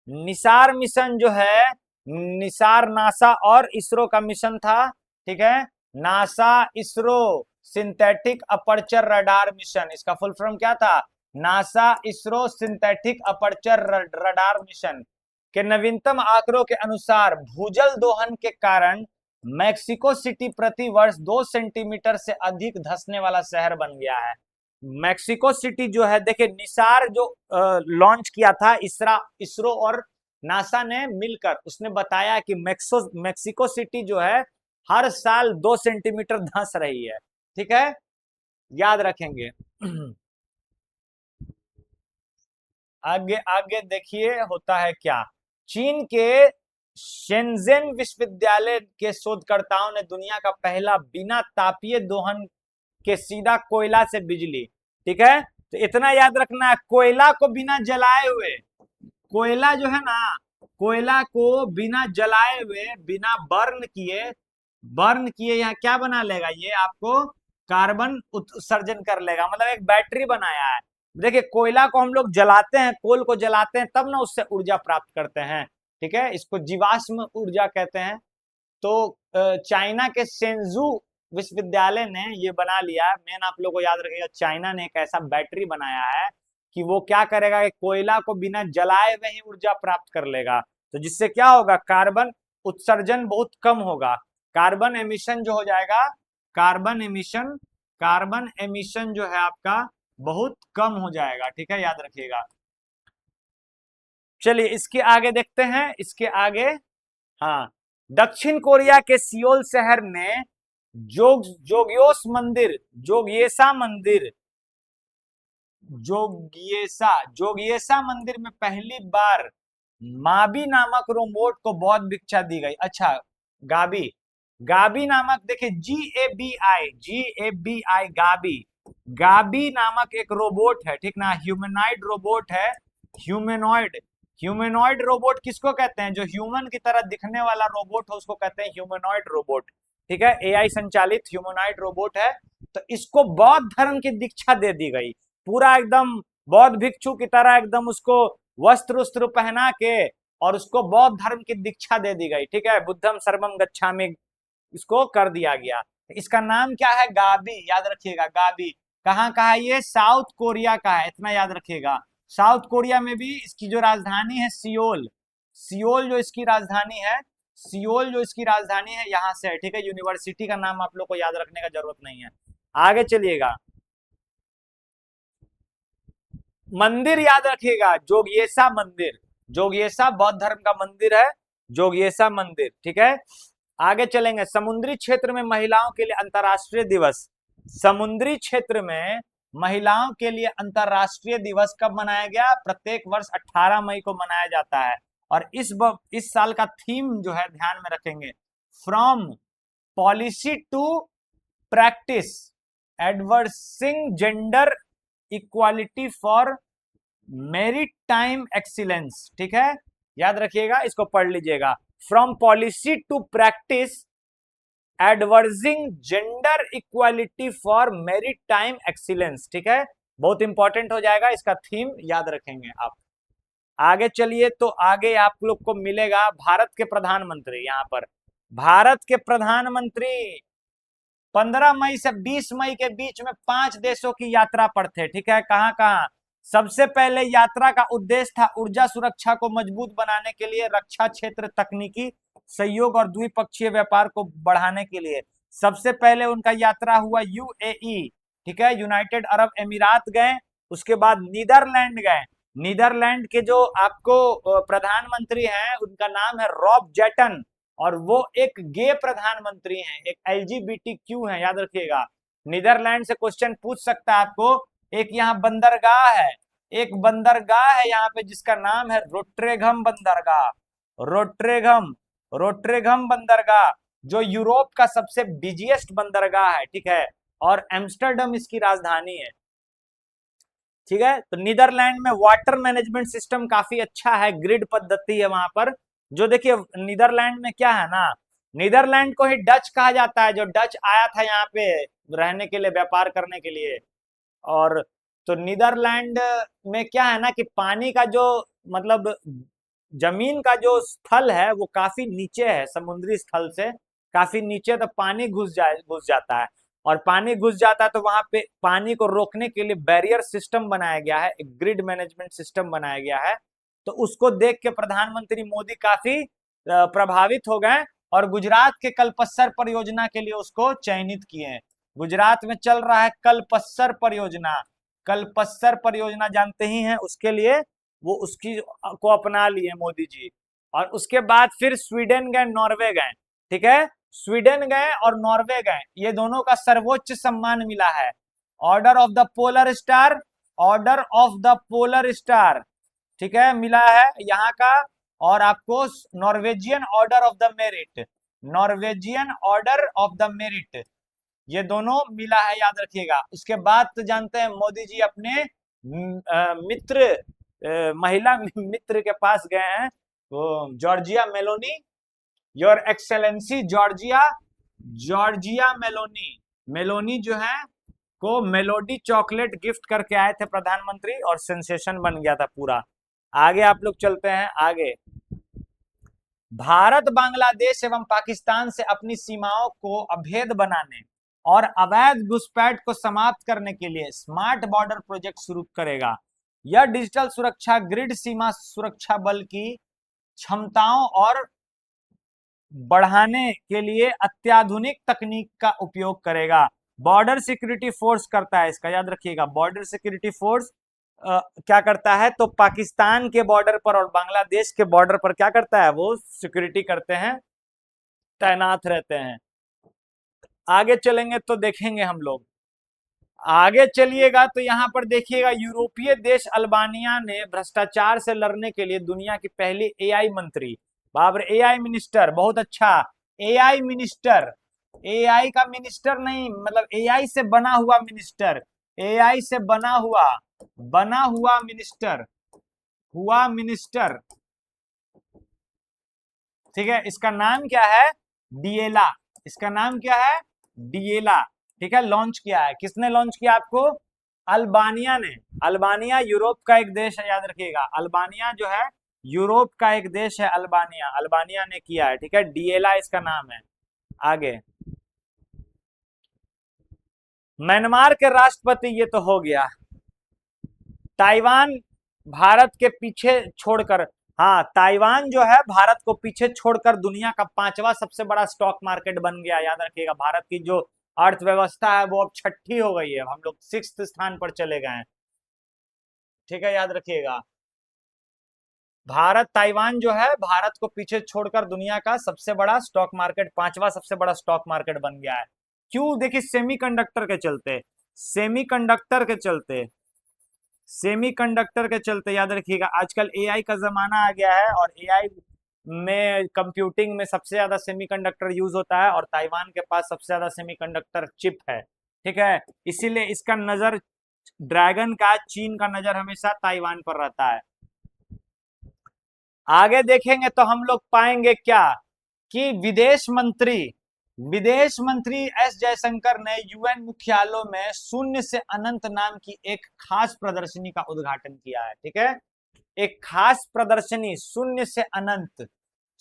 निसार मिशन जो है, निसार नासा और इसरो का मिशन था, ठीक है। NASA ISRO synthetic aperture radar mission, इसका फुल फॉर्म क्या था? NASA ISRO synthetic aperture radar mission के नवीनतम आंकड़ों के अनुसार भूजल दोहन के कारण मैक्सिको सिटी प्रति वर्ष 2 सेंटीमीटर से अधिक धंसने वाला शहर बन गया है। मैक्सिको सिटी जो है, देखिए निसार जो लॉन्च किया था, इसरो और नासा ने मिलकर, उसने बताया कि मैक्सिको सिटी जो है हर साल 2 सेंटीमीटर धंस रही है, ठीक है, याद रखेंगे। आगे आगे देखिए होता है क्या। चीन के शेनजेन विश्वविद्यालय के शोधकर्ताओं ने दुनिया का पहला बिना तापीय दोहन के सीधा कोयला से बिजली, ठीक है। तो इतना याद रखना है, कोयला को बिना जलाए हुए, कोयला जो है ना, कोयला को बिना जलाए हुए, बिना बर्न किए यहाँ क्या बना लेगा, ये आपको कार्बन उत्सर्जन कर लेगा, मतलब एक बैटरी बनाया है। देखिए कोयला को हम लोग जलाते हैं, कोल को जलाते हैं, तब ना उससे ऊर्जा प्राप्त करते हैं, ठीक है, इसको जीवाश्म ऊर्जा कहते हैं। तो चाइना के सेंजू विश्वविद्यालय ने ये बना लिया है। मेन आप लोग को याद रखिएगा, चाइना ने एक ऐसा बैटरी बनाया है कि वो क्या करेगा कि कोयला को बिना जलाए हुए ही ऊर्जा प्राप्त कर लेगा। तो जिससे क्या होगा, कार्बन उत्सर्जन बहुत कम होगा, कार्बन एमिशन जो हो जाएगा, कार्बन एमिशन जो है आपका बहुत कम हो जाएगा, ठीक है, याद रखिएगा। चलिए इसके आगे देखते हैं, इसके आगे, हाँ, दक्षिण कोरिया के सियोल शहर में जोग्योस मंदिर, जोग्येसा मंदिर में पहली बार माबी नामक रोबोट को बौद्ध भिक्षा दी गई। अच्छा, गाबी गाबी नामक, देखिए GABI गाबी नामक एक रोबोट है, ठीक ना, ह्यूमनॉइड रोबोट है। ह्यूमनॉइड रोबोट किसको कहते हैं, जो ह्यूमन की तरह दिखने वाला रोबोट है उसको कहते हैं ह्यूमनॉइड रोबोट, ठीक है, AI संचालित ह्यूमनॉइड रोबोट है। तो इसको बौद्ध धर्म की दीक्षा दे दी गई, पूरा एकदम बौद्ध भिक्षु की तरह एकदम उसको वस्त्र वस्त्र पहना के और उसको बौद्ध धर्म की दीक्षा दे दी गई, ठीक है, बुद्धम सर्वम गच्छामि इसको कर दिया गया। इसका नाम क्या है, गाबी, याद रखिएगा, गाबी। कहाँ का है ये, साउथ कोरिया का है, इतना याद रखिएगा। साउथ कोरिया में भी इसकी जो राजधानी है सियोल, सियोल जो इसकी राजधानी है, सियोल जो इसकी राजधानी है यहाँ से है, ठीक है। यूनिवर्सिटी का नाम आप लोग को याद रखने का जरूरत नहीं है। आगे चलिएगा, मंदिर याद रखिएगा, जोग्येसा बौद्ध धर्म का मंदिर है, जोग्येसा मंदिर, ठीक है। आगे चलेंगे, समुद्री क्षेत्र में महिलाओं के लिए अंतरराष्ट्रीय दिवस, समुद्री क्षेत्र में महिलाओं के लिए अंतरराष्ट्रीय दिवस कब मनाया गया, प्रत्येक वर्ष 18 मई को मनाया जाता है। और इस साल का थीम जो है ध्यान में रखेंगे, from policy to practice advancing gender equality for maritime excellence, ठीक है, याद रखिएगा, इसको पढ़ लीजिएगा, from policy to practice advancing gender equality for maritime excellence, ठीक है, बहुत इंपॉर्टेंट हो जाएगा, इसका थीम याद रखेंगे आप। आगे चलिए, तो आगे आप लोग को मिलेगा भारत के प्रधानमंत्री, यहाँ पर भारत के प्रधानमंत्री 15 मई से 20 मई के बीच में 5 देशों की यात्रा पर थे, ठीक है, कहाँ कहाँ, सबसे पहले यात्रा का उद्देश्य था ऊर्जा सुरक्षा को मजबूत बनाने के लिए, रक्षा क्षेत्र, तकनीकी सहयोग और द्विपक्षीय व्यापार को बढ़ाने के लिए। सबसे पहले उनका यात्रा हुआ UAE, ठीक है, यूनाइटेड अरब अमीरात गए, उसके बाद नीदरलैंड गए। नीदरलैंड के जो आपको प्रधानमंत्री हैं उनका नाम है रॉब जेटन, और वो एक गे प्रधानमंत्री हैं, एक LGBTQ हैं, याद रखिएगा। नीदरलैंड से क्वेश्चन पूछ सकता है आपको। एक यहाँ बंदरगाह है, एक बंदरगाह है यहाँ पे जिसका नाम है रोट्रेगम बंदरगाह, रोट्रेगम बंदरगाह, जो यूरोप का सबसे बिजिएस्ट बंदरगाह है, ठीक है, और एम्स्टर्डम इसकी राजधानी है, ठीक है। तो नीदरलैंड में वाटर मैनेजमेंट सिस्टम काफी अच्छा है, ग्रिड पद्धति है वहां पर। जो देखिए नीदरलैंड में क्या है ना, नीदरलैंड को ही डच कहा जाता है, जो डच आया था यहाँ पे रहने के लिए, व्यापार करने के लिए। और तो नीदरलैंड में क्या है ना कि पानी का जो मतलब जमीन का जो स्थल है वो काफी नीचे है, समुद्री स्थल से काफी नीचे, तो पानी घुस जाता है, और पानी घुस जाता है तो वहां पे पानी को रोकने के लिए बैरियर सिस्टम बनाया गया है, एक ग्रिड मैनेजमेंट सिस्टम बनाया गया है। तो उसको देख के प्रधानमंत्री मोदी काफी प्रभावित हो गए और गुजरात के कल्पस्सर परियोजना के लिए उसको चयनित किए हैं। गुजरात में चल रहा है कल्पस्सर परियोजना, कल्पस्सर परियोजना जानते ही हैं, उसके लिए वो उसकी को अपना लिए मोदी जी। और उसके बाद फिर स्वीडन गए, नॉर्वे गए, ठीक है, स्वीडन गए और नॉर्वे गए, ये दोनों का सर्वोच्च सम्मान मिला है, order of the polar star, order of the polar star, ठीक है, मिला है यहाँ का। और आपको Norwegian order of the merit, Norwegian order of the merit, ये दोनों मिला है, याद रखिएगा। उसके बाद तो जानते हैं मोदी जी अपने मित्र महिला मित्र के पास गए हैं, Giorgia Meloni, your excellency Giorgia Meloni, Meloni जो है को मेलोडी चॉकलेट गिफ्ट करके आए थे प्रधानमंत्री और सेंसेशन बन गया था पूरा। आगे आप लोग चलते हैं आगे। भारत बांग्लादेश एवं पाकिस्तान से अपनी सीमाओं को अभेद बनाने और अवैध घुसपैठ को समाप्त करने के लिए स्मार्ट बॉर्डर प्रोजेक्ट शुरू करेगा। यह डिजिटल सुरक्षा ग्रिड सीमा सुरक्षा बल की क्षमताओं और बढ़ाने के लिए अत्याधुनिक तकनीक का उपयोग करेगा। बॉर्डर सिक्योरिटी फोर्स करता है, इसका याद रखिएगा। बॉर्डर सिक्योरिटी फोर्स क्या करता है, तो पाकिस्तान के बॉर्डर पर और बांग्लादेश के बॉर्डर पर क्या करता है, वो सिक्योरिटी करते हैं, तैनात रहते हैं। आगे चलेंगे तो देखेंगे हम लोग, आगे चलिएगा तो यहाँ पर देखिएगा, यूरोपीय देश अल्बानिया ने भ्रष्टाचार से लड़ने के लिए दुनिया की पहली एआई मंत्री, बाबर एआई मिनिस्टर, बहुत अच्छा, एआई मिनिस्टर, एआई का मिनिस्टर नहीं, मतलब एआई से बना हुआ मिनिस्टर, एआई से बना हुआ मिनिस्टर, हुआ मिनिस्टर, ठीक है। इसका नाम क्या है, डिएला, इसका नाम क्या है, डिएला, ठीक है। लॉन्च किया है, किसने लॉन्च किया आपको, अल्बानिया ने। अल्बानिया यूरोप का एक देश है, याद रखिएगा, अल्बानिया जो है यूरोप का एक देश है, अल्बानिया, अल्बानिया ने किया है, ठीक है। डिएला इसका नाम है। आगे म्यांमार के राष्ट्रपति, ये तो हो गया। ताइवान भारत के पीछे छोड़कर, हाँ, ताइवान जो है भारत को पीछे छोड़कर दुनिया का 5वां सबसे बड़ा स्टॉक मार्केट बन गया, याद रखिएगा। भारत की जो अर्थव्यवस्था है वो अब 6ठी हो गई है, हम लोग 6th स्थान पर चले गए हैं, ठीक है, याद रखिएगा। भारत, ताइवान जो है भारत को पीछे छोड़कर दुनिया का सबसे बड़ा स्टॉक मार्केट, 5वां सबसे बड़ा स्टॉक मार्केट बन गया है। क्यों, देखिए सेमीकंडक्टर के चलते, सेमीकंडक्टर के चलते, सेमीकंडक्टर के चलते, याद रखिएगा। आजकल एआई का जमाना आ गया है और एआई में, कंप्यूटिंग में सबसे ज्यादा सेमीकंडक्टर यूज होता है और ताइवान के पास सबसे ज्यादा सेमीकंडक्टर चिप है, ठीक है। इसीलिए इसका नजर, ड्रैगन का, चीन का नजर हमेशा ताइवान पर रहता है। आगे देखेंगे तो हम लोग पाएंगे क्या, कि विदेश मंत्री एस जयशंकर ने यूएन मुख्यालयों में शून्य से अनंत नाम की एक खास प्रदर्शनी का उद्घाटन किया है, ठीक है। एक खास प्रदर्शनी, शून्य से अनंत,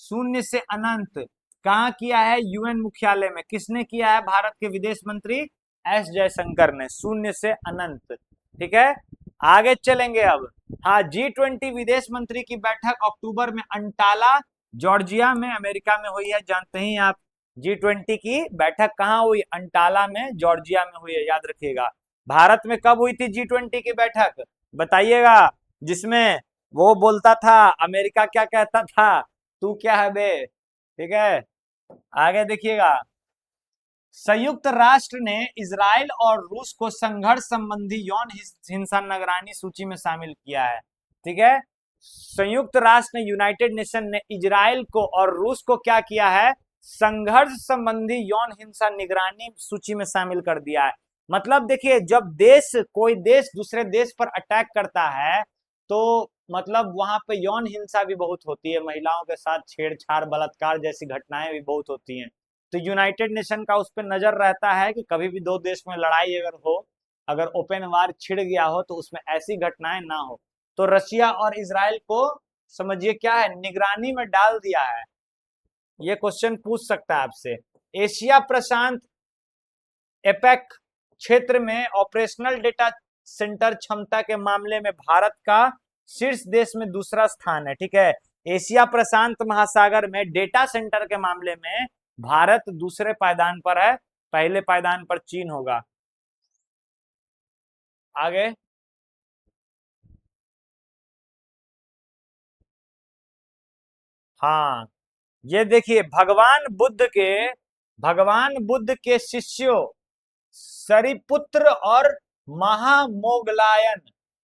शून्य से अनंत कहाँ किया है, यूएन मुख्यालय में। किसने किया है, भारत के विदेश मंत्री एस जयशंकर ने, शून्य से अनंत, ठीक है। आगे चलेंगे अब, हाँ, G20 विदेश मंत्री की बैठक अक्टूबर में अंटाला, जॉर्जिया में, अमेरिका में हुई है, जानते ही आप। G20 की बैठक कहाँ हुई, अंटाला में, जॉर्जिया में हुई है, याद रखिएगा। भारत में कब हुई थी G20 की बैठक, बताइएगा, जिसमें वो बोलता था, अमेरिका क्या कहता था, तू क्या है बे, ठीक है। आगे देखिएगा, संयुक्त राष्ट्र ने इजराइल और रूस को संघर्ष संबंधी यौन हिंसा निगरानी सूची में शामिल किया है, ठीक है। संयुक्त राष्ट्र ने, यूनाइटेड नेशन ने इजराइल को और रूस को क्या किया है, संघर्ष संबंधी यौन हिंसा निगरानी सूची में शामिल कर दिया है। मतलब देखिए, जब कोई देश दूसरे देश पर अटैक करता है तो मतलब वहां पे यौन हिंसा भी बहुत होती है, महिलाओं के साथ छेड़छाड़, बलात्कार जैसी घटनाएं भी बहुत होती हैं। तो यूनाइटेड नेशन का उस पर नजर रहता है कि कभी भी दो देश में लड़ाई अगर हो, अगर ओपन वार छिड़ गया हो तो उसमें ऐसी घटनाएं ना हो। तो रशिया और इजराइल को समझिए क्या है, निगरानी में डाल दिया है। ये क्वेश्चन पूछ सकता है आपसे। एशिया प्रशांत एपेक क्षेत्र में ऑपरेशनल डेटा सेंटर क्षमता के मामले में भारत का शीर्ष देश में दूसरा स्थान है, ठीक है। एशिया प्रशांत महासागर में डेटा सेंटर के मामले में भारत दूसरे पायदान पर है, पहले पायदान पर चीन होगा। आगे हाँ, ये देखिए, भगवान बुद्ध के शिष्यों सरिपुत्र और महामोगलायन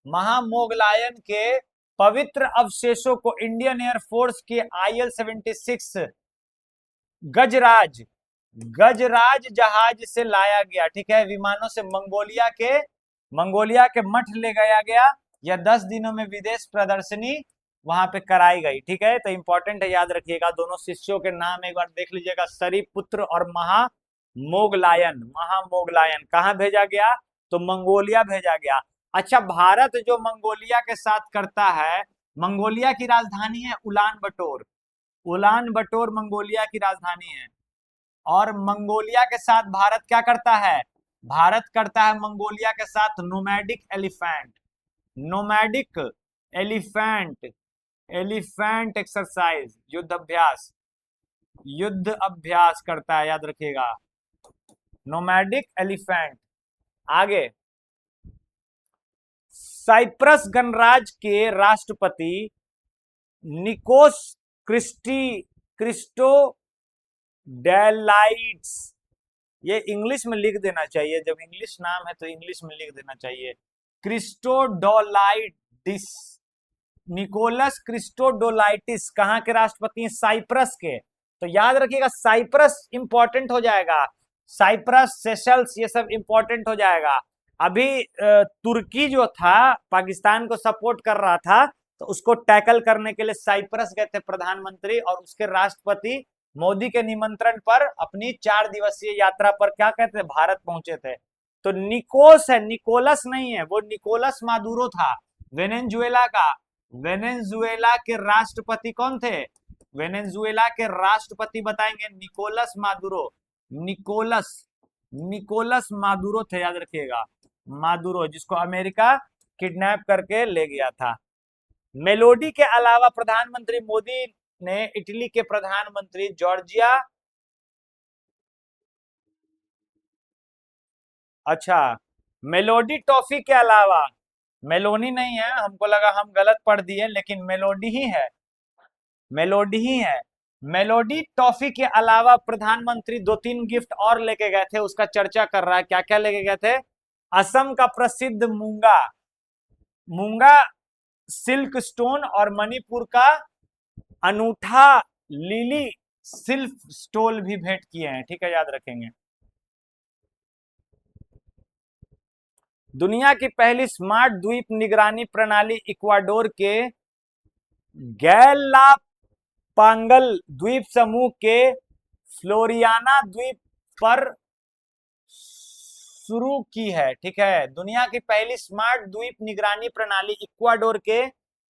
महामोगलायन के पवित्र अवशेषों को इंडियन एयरफोर्स के IL-76 गजराज गजराज जहाज से लाया गया, ठीक है। विमानों से मंगोलिया के मठ ले गया गया। यह 10 दिनों में विदेश प्रदर्शनी वहां पे कराई गई। ठीक है, तो इंपॉर्टेंट है, याद रखिएगा। दोनों शिष्यों के नाम एक बार देख लीजिएगा, सरीपुत्र और महामोगलायन। महामोगलायन कहाँ भेजा गया? तो मंगोलिया भेजा गया। अच्छा, भारत जो मंगोलिया के साथ करता है, मंगोलिया की राजधानी है उलान बटोर। उलान बटोर मंगोलिया की राजधानी है। और मंगोलिया के साथ भारत क्या करता है? भारत करता है मंगोलिया के साथ nomadic elephant. Nomadic elephant elephant exercise, युद्ध अभ्यास। युद्ध अभ्यास करता है, याद रखिएगा, नोमैडिक एलिफेंट। आगे, साइप्रस गणराज्य के राष्ट्रपति निकोस क्रिस्टो डेलाइट्स। ये इंग्लिश में लिख देना चाहिए, जब इंग्लिश नाम है तो इंग्लिश में लिख देना चाहिए। क्रिस्टोडोलाइटिस, निकोलस क्रिस्टोडोलाइटिस कहाँ के राष्ट्रपति हैं? साइप्रस के। तो याद रखिएगा, साइप्रस इंपॉर्टेंट हो जाएगा। साइप्रस, सेशल्स, ये सब इंपॉर्टेंट हो जाएगा। अभी तुर्की जो था, पाकिस्तान को सपोर्ट कर रहा था, तो उसको टैकल करने के लिए साइप्रस गए थे प्रधानमंत्री, और उसके राष्ट्रपति मोदी के निमंत्रण पर अपनी 4 दिवसीय यात्रा पर क्या कहते थे, भारत पहुंचे थे। तो निकोस है, निकोलस नहीं है, वो निकोलस मादुरो था, वेनेजुएला का। वेनेजुएला के राष्ट्रपति कौन थे? वेनेजुएला के राष्ट्रपति बताएंगे, Nicolas Maduro. Nicolas Nicolas Maduro थे, याद रखिएगा, मादुरो, जिसको अमेरिका किडनैप करके ले गया था। मेलोडी के अलावा प्रधानमंत्री मोदी ने इटली के प्रधानमंत्री जॉर्जिया, अच्छा, मेलोडी टॉफी के अलावा, मेलोनी नहीं है, हमको लगा हम गलत पढ़ दिए, लेकिन मेलोडी ही है, मेलोडी ही है। मेलोडी टॉफी के अलावा प्रधानमंत्री 2-3 गिफ्ट और लेके गए थे, उसका चर्चा कर रहा है। क्या क्या लेके गए थे? असम का प्रसिद्ध मूंगा, मूंगा सिल्क स्टोन, और मणिपुर का अनूठा लिली सिल्क स्टोल भी भेंट किए हैं। ठीक है, याद रखेंगे। दुनिया की पहली स्मार्ट द्वीप निगरानी प्रणाली इक्वाडोर के गैलापांगल द्वीप समूह के फ्लोरियाना द्वीप पर शुरू की है। ठीक है, दुनिया की पहली स्मार्ट द्वीप निगरानी प्रणाली इक्वाडोर के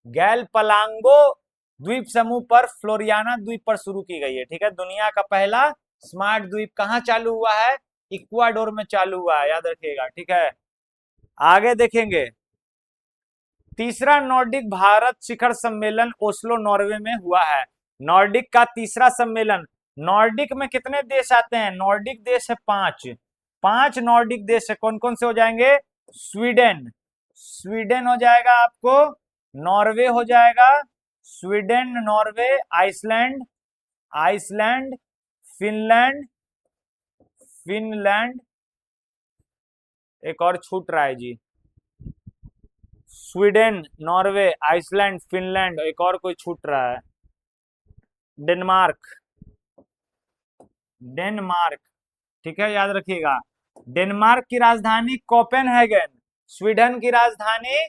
गैलपलांगो द्वीप समूह पर फ्लोरियाना द्वीप पर शुरू की गई है। ठीक है, दुनिया का पहला स्मार्ट द्वीप कहां चालू हुआ है? इक्वाडोर में चालू हुआ है, याद रखिएगा। ठीक है, आगे देखेंगे। तीसरा नॉर्डिक भारत शिखर सम्मेलन ओस्लो नॉर्वे में हुआ है। नॉर्डिक का तीसरा सम्मेलन। नॉर्डिक में कितने देश आते हैं? नॉर्डिक देश है 5। 5 नॉर्डिक देश है। कौन कौन से हो जाएंगे? स्वीडन, स्वीडन हो जाएगा आपको, नॉर्वे हो जाएगा, Sweden, Norway, Iceland, Iceland, Finland, Finland, एक और छूट रहा है जी, स्वीडन, नॉर्वे, आइसलैंड, फिनलैंड, एक और कोई छूट रहा है, डेनमार्क, डेनमार्क। ठीक है, याद रखिएगा। डेनमार्क की राजधानी कोपेनहेगन, स्वीडन की राजधानी,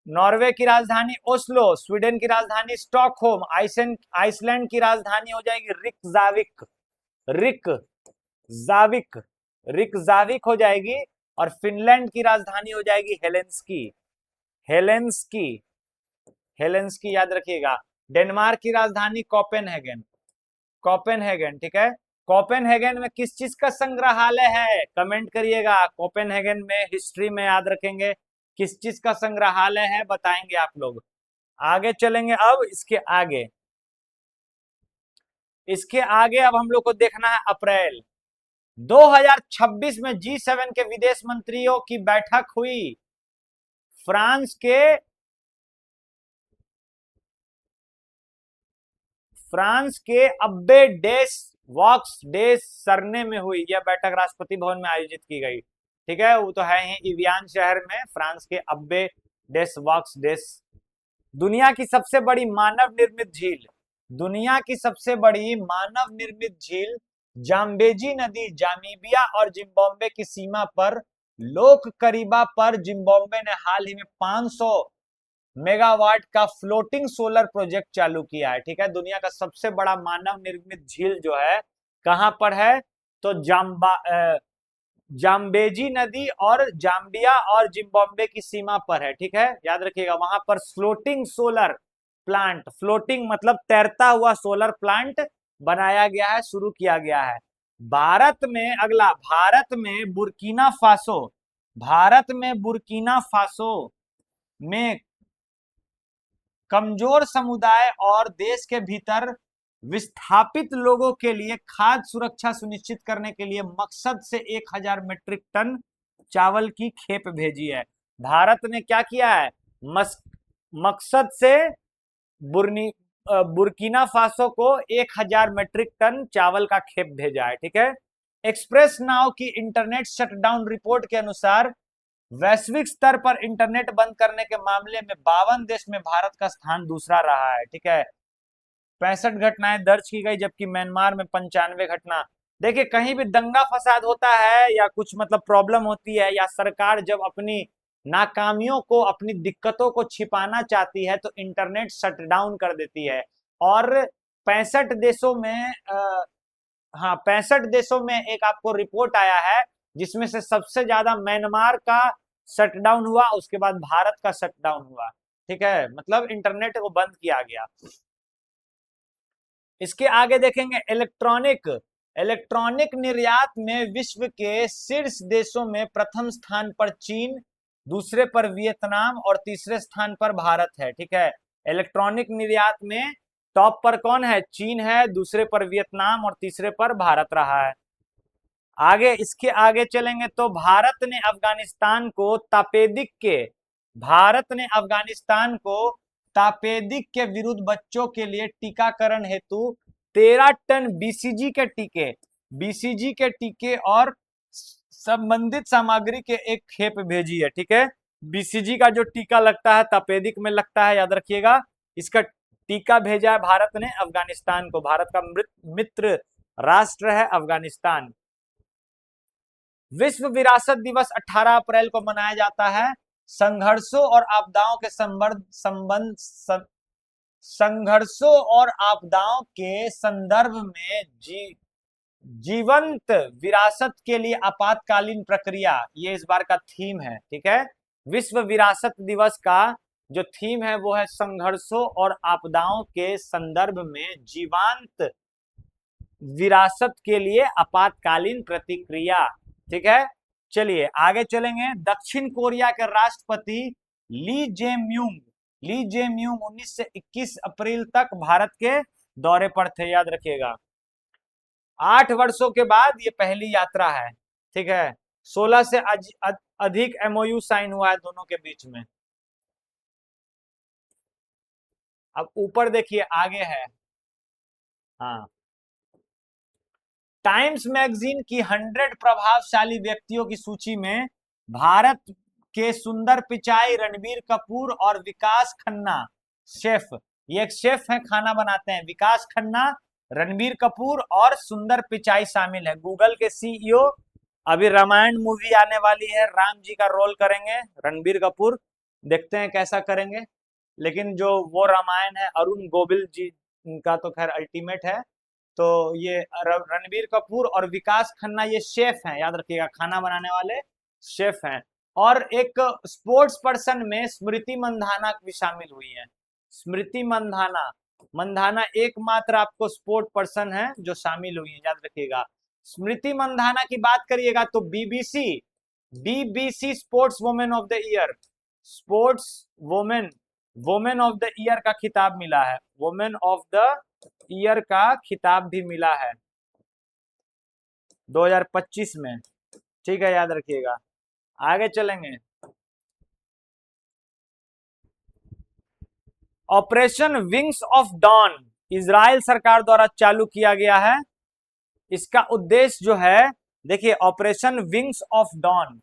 नॉर्वे की राजधानी ओस्लो, स्वीडन की राजधानी स्टॉकहोम, आइसलैंड की राजधानी हो जाएगी रिकजाविक, रिकजाविक, रिकजाविक हो जाएगी। और फिनलैंड की राजधानी हो जाएगी हेलेंस्की, हेलेंस्की, हेलेंस्की, याद रखिएगा। डेनमार्क की राजधानी कोपेनहेगन, कोपेनहेगन। ठीक है, कोपेनहेगन में किस चीज का संग्रहालय है? कमेंट करिएगा। कोपेनहेगन में हिस्ट्री में याद रखेंगे किस चीज का संग्रहालय है, बताएंगे आप लोग। आगे चलेंगे। अब इसके आगे अब हम लोग को देखना है अप्रैल 2026 में G7 के विदेश मंत्रियों की बैठक हुई। फ्रांस के अब्बे डेस वॉक्स डेस सरने में हुई। यह बैठक राष्ट्रपति भवन में आयोजित की गई। ठीक है, वो तो है ही इवियान शहर में, फ्रांस के अब्बे डेस वॉक्स डेस। दुनिया की सबसे बड़ी मानव निर्मित झील, दुनिया की सबसे बड़ी मानव निर्मित झील जाम्बेजी नदी जामीबिया और जिम्बाब्वे की सीमा पर लोक करीबा पर जिम्बाब्वे ने हाल ही में मेगावाट का फ्लोटिंग सोलर प्रोजेक्ट चालू किया है। ठीक है, दुनिया का सबसे बड़ा मानव निर्मित झील जो है कहां पर है, तो जाम्बेजी नदी और जाम्बिया और जिम्बाब्वे की सीमा पर है। ठीक है, याद रखिएगा, वहां पर फ्लोटिंग सोलर प्लांट, फ्लोटिंग मतलब तैरता हुआ सोलर प्लांट बनाया गया है, शुरू किया गया है। भारत में अगला, भारत में बुर्किना फासो में कमजोर समुदाय और देश के भीतर विस्थापित लोगों के लिए खाद्य सुरक्षा सुनिश्चित करने के लिए मकसद से 1000 मीट्रिक टन चावल की खेप भेजी है। भारत ने क्या किया है, मकसद से बुर्नी बुर्किना फासो को 1000 मीट्रिक टन चावल का खेप भेजा है। ठीक है, एक्सप्रेस नाउ की इंटरनेट शटडाउन रिपोर्ट के अनुसार वैश्विक स्तर पर इंटरनेट बंद करने के मामले में 52 देश में भारत का स्थान दूसरा रहा है। ठीक है, 65 घटनाएं दर्ज की गई, जबकि म्यांमार में 95 घटना। देखिए, कहीं भी दंगा फसाद होता है या कुछ मतलब प्रॉब्लम होती है, या सरकार जब अपनी नाकामियों को, अपनी दिक्कतों को छिपाना चाहती है, तो इंटरनेट शटडाउन कर देती है। और 65 देशों में हाँ, 65 देशों में एक आपको रिपोर्ट आया है, जिसमें से सबसे ज्यादा म्यांमार का शटडाउन हुआ, उसके बाद भारत का शटडाउन हुआ। ठीक है, मतलब इंटरनेट को बंद किया गया। इसके आगे देखेंगे, इलेक्ट्रॉनिक निर्यात में विश्व के शीर्ष देशों में प्रथम स्थान पर चीन, दूसरे पर वियतनाम और तीसरे स्थान पर भारत है। ठीक है, इलेक्ट्रॉनिक निर्यात में टॉप पर कौन है, चीन है, दूसरे पर वियतनाम और तीसरे पर भारत रहा है। आगे, इसके आगे चलेंगे तो भारत ने अफगानिस्तान को तापेदिक के विरुद्ध बच्चों के लिए टीकाकरण हेतु 13 टन बीसीजी के टीके और संबंधित सामग्री के एक खेप भेजी है। ठीक है, बीसीजी का जो टीका लगता है तपेदिक में लगता है, याद रखिएगा, इसका टीका भेजा है भारत ने अफगानिस्तान को। भारत का मित्र राष्ट्र है अफगानिस्तान। विश्व विरासत दिवस 18 अप्रैल को मनाया जाता है। संघर्षों और आपदाओं के संघर्षों और आपदाओं के संदर्भ में जीवंत विरासत के लिए आपातकालीन प्रक्रिया, ये इस बार का थीम है। ठीक है, विश्व विरासत दिवस का जो थीम है वो है संघर्षों और आपदाओं के संदर्भ में जीवंत विरासत के लिए आपातकालीन प्रतिक्रिया। ठीक है, चलिए आगे चलेंगे। दक्षिण कोरिया के राष्ट्रपति ली जेम्यूंग 19 से 21 अप्रैल तक भारत के दौरे पर थे, याद रखिएगा। 8 वर्षों के बाद ये पहली यात्रा है। ठीक है, 16 से अधिक एमओयू साइन हुआ है दोनों के बीच में। अब ऊपर देखिए, आगे है, हाँ, टाइम्स मैगजीन की 100 प्रभावशाली व्यक्तियों की सूची में भारत के सुंदर पिचाई, रणबीर कपूर और विकास खन्ना, शेफ, ये एक शेफ है, खाना बनाते हैं, विकास खन्ना, रणबीर कपूर और सुंदर पिचाई शामिल है। गूगल के सीईओ, अभी रामायण मूवी आने वाली है, राम जी का रोल करेंगे रणबीर कपूर, देखते हैं कैसा करेंगे। लेकिन जो वो रामायण है, अरुण गोविल जी का तो खैर अल्टीमेट है। तो ये रणबीर कपूर और विकास खन्ना ये शेफ हैं, याद रखिएगा, खाना बनाने वाले शेफ हैं। और एक स्पोर्ट्स पर्सन में स्मृति मंधाना भी शामिल हुई है। स्मृति मंधाना एकमात्र आपको स्पोर्ट पर्सन है जो शामिल हुई है, याद रखिएगा। स्मृति मंधाना की बात करिएगा तो BBC sports women of the year, sports women of the year का खिताब मिला है, वुमेन ऑफ द ईयर का खिताब भी मिला है 2025 में। ठीक है, याद रखिएगा। आगे चलेंगे, Operation Wings of Dawn Israel सरकार द्वारा चालू किया गया है। इसका उद्देश्य जो है, देखिए, ऑपरेशन विंग्स ऑफ डॉन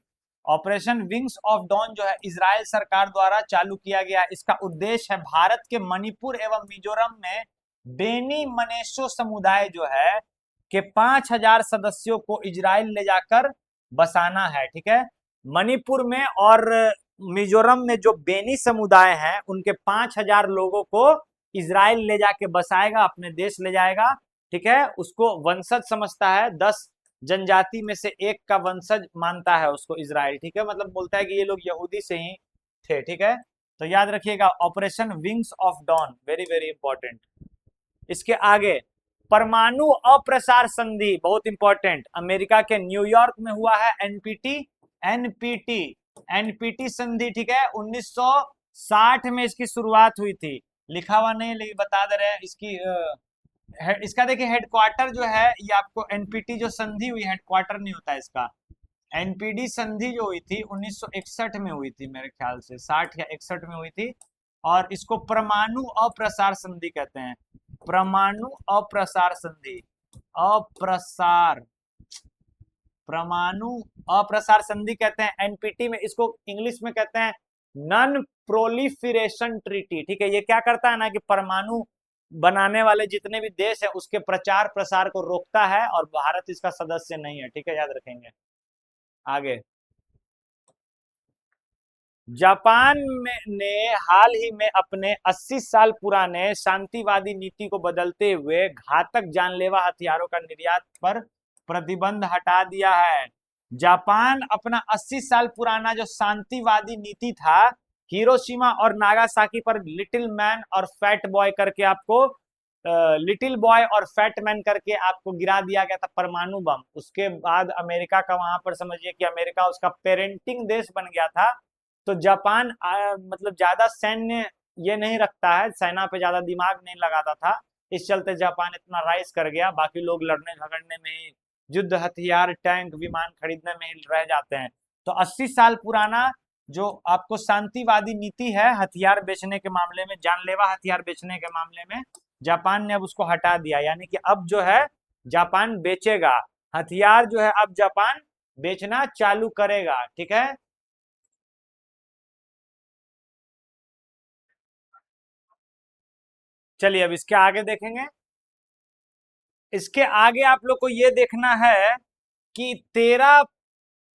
जो है इजराइल सरकार द्वारा चालू किया गया। इसका उद्देश्य है भारत के मणिपुर एवं मिजोरम में बेनी मनेशो समुदाय जो है के 5000 सदस्यों को इजराइल ले जाकर बसाना है। ठीक है, मणिपुर में और मिजोरम में जो बेनी समुदाय हैं उनके 5,000 लोगों को इजराइल ले जाके बसाएगा, अपने देश ले जाएगा। ठीक है, उसको वंशज समझता है, 10 जनजाति में से एक का वंशज मानता है उसको इजराइल। ठीक है, मतलब बोलता है कि ये लोग यहूदी से ही थे। ठीक है, तो याद रखिएगा Operation Wings of Dawn, very very important. इसके आगे परमाणु अप्रसार संधि, बहुत इंपॉर्टेंट, अमेरिका के न्यूयॉर्क में हुआ है। एनपीटी एनपीटी एनपीटी संधि। ठीक है, 1960 में इसकी शुरुआत हुई थी, लिखा हुआ नहीं लेकिन बता दे रहे हैं। इसका देखिए हेडक्वार्टर जो है, ये आपको एनपीटी जो संधि हुई हेडक्वार्टर नहीं होता है इसका। एनपीडी संधि जो हुई थी 1961 में हुई थी, मेरे ख्याल से 60 या 61 में हुई थी, और इसको परमाणु अप्रसार संधि कहते हैं। परमाणु अप्रसार संधि, अप्रसार, परमाणु अप्रसार संधि कहते हैं एनपीटी में। इसको इंग्लिश में कहते हैं नॉन प्रोलिफरेशन ट्रीटी। ठीक है, ये क्या करता है ना कि परमाणु बनाने वाले जितने भी देश है उसके प्रचार प्रसार को रोकता है, और भारत इसका सदस्य नहीं है। ठीक है, याद रखेंगे। आगे जापान ने हाल ही में अपने 80 साल पुराने शांतिवादी नीति को बदलते हुए घातक जानलेवा हथियारों का निर्यात पर प्रतिबंध हटा दिया है। जापान अपना 80 साल पुराना जो शांतिवादी नीति था, हिरोशिमा और नागासाकी पर लिटिल मैन और फैट बॉय करके आपको लिटिल बॉय और फैट मैन करके आपको गिरा दिया गया था परमाणु बम। उसके बाद अमेरिका का वहां पर समझिए कि अमेरिका उसका पेरेंटिंग देश बन गया था। तो जापान मतलब ज्यादा सैन्य ये नहीं रखता है, सेना पे ज्यादा दिमाग नहीं लगाता था, इस चलते जापान इतना राइज कर गया। बाकी लोग लड़ने झगड़ने में ही, युद्ध हथियार टैंक विमान खरीदने में ही रह जाते हैं। तो 80 साल पुराना जो आपको शांतिवादी नीति है हथियार बेचने के मामले में, जानलेवा हथियार बेचने के मामले में, जापान ने अब उसको हटा दिया। यानी कि अब जो है जापान बेचेगा हथियार, जो है अब जापान बेचना चालू करेगा। ठीक है, चलिए अब इसके आगे देखेंगे। इसके आगे आप लोग को ये देखना है कि 13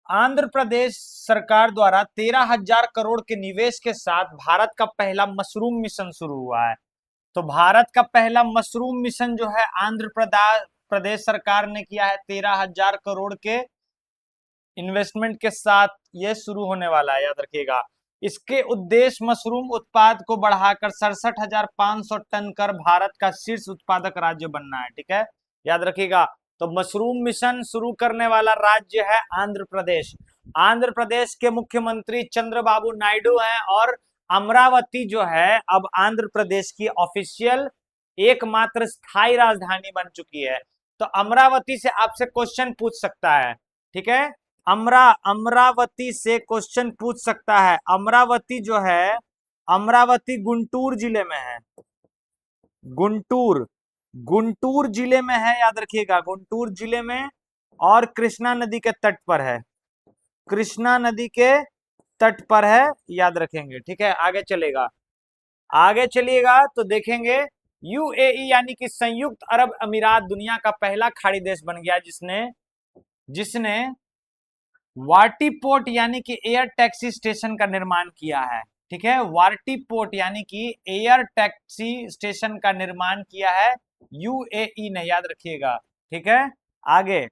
आंध्र प्रदेश सरकार द्वारा 13,000 करोड़ के निवेश के साथ भारत का पहला मशरूम मिशन शुरू हुआ है। तो भारत का पहला मशरूम मिशन जो है आंध्र प्रदेश सरकार ने किया है, 13,000 करोड़ के इन्वेस्टमेंट के साथ ये शुरू होने वाला है, याद रखिएगा। इसके उद्देश्य मशरूम उत्पाद को बढ़ाकर 67,500 टन कर भारत का शीर्ष उत्पादक राज्य बनना है। ठीक है, याद रखिएगा। तो मशरूम मिशन शुरू करने वाला राज्य है आंध्र प्रदेश। आंध्र प्रदेश के मुख्यमंत्री चंद्रबाबू नायडू हैं, और अमरावती जो है अब आंध्र प्रदेश की ऑफिशियल एकमात्र स्थायी राजधानी बन चुकी है। तो अमरावती से आपसे क्वेश्चन पूछ सकता है। ठीक है, अमरावती से क्वेश्चन पूछ सकता है। अमरावती जो है, अमरावती गुंटूर जिले में है। गुंटूर, गुंटूर जिले में है, याद रखिएगा, गुंटूर जिले में, और कृष्णा नदी के तट पर है। कृष्णा नदी के तट पर है, याद रखेंगे। ठीक है, आगे चलेगा, आगे चलिएगा तो देखेंगे यूएई यानी कि संयुक्त अरब अमीरात दुनिया का पहला खाड़ी देश बन गया जिसने जिसने वार्टी पोर्ट यानी कि एयर टैक्सी स्टेशन का निर्माण किया है। ठीक है, वार्टी पोर्ट यानी कि एयर टैक्सी स्टेशन का निर्माण किया है यूएई ने, याद रखिएगा। ठीक है, आगे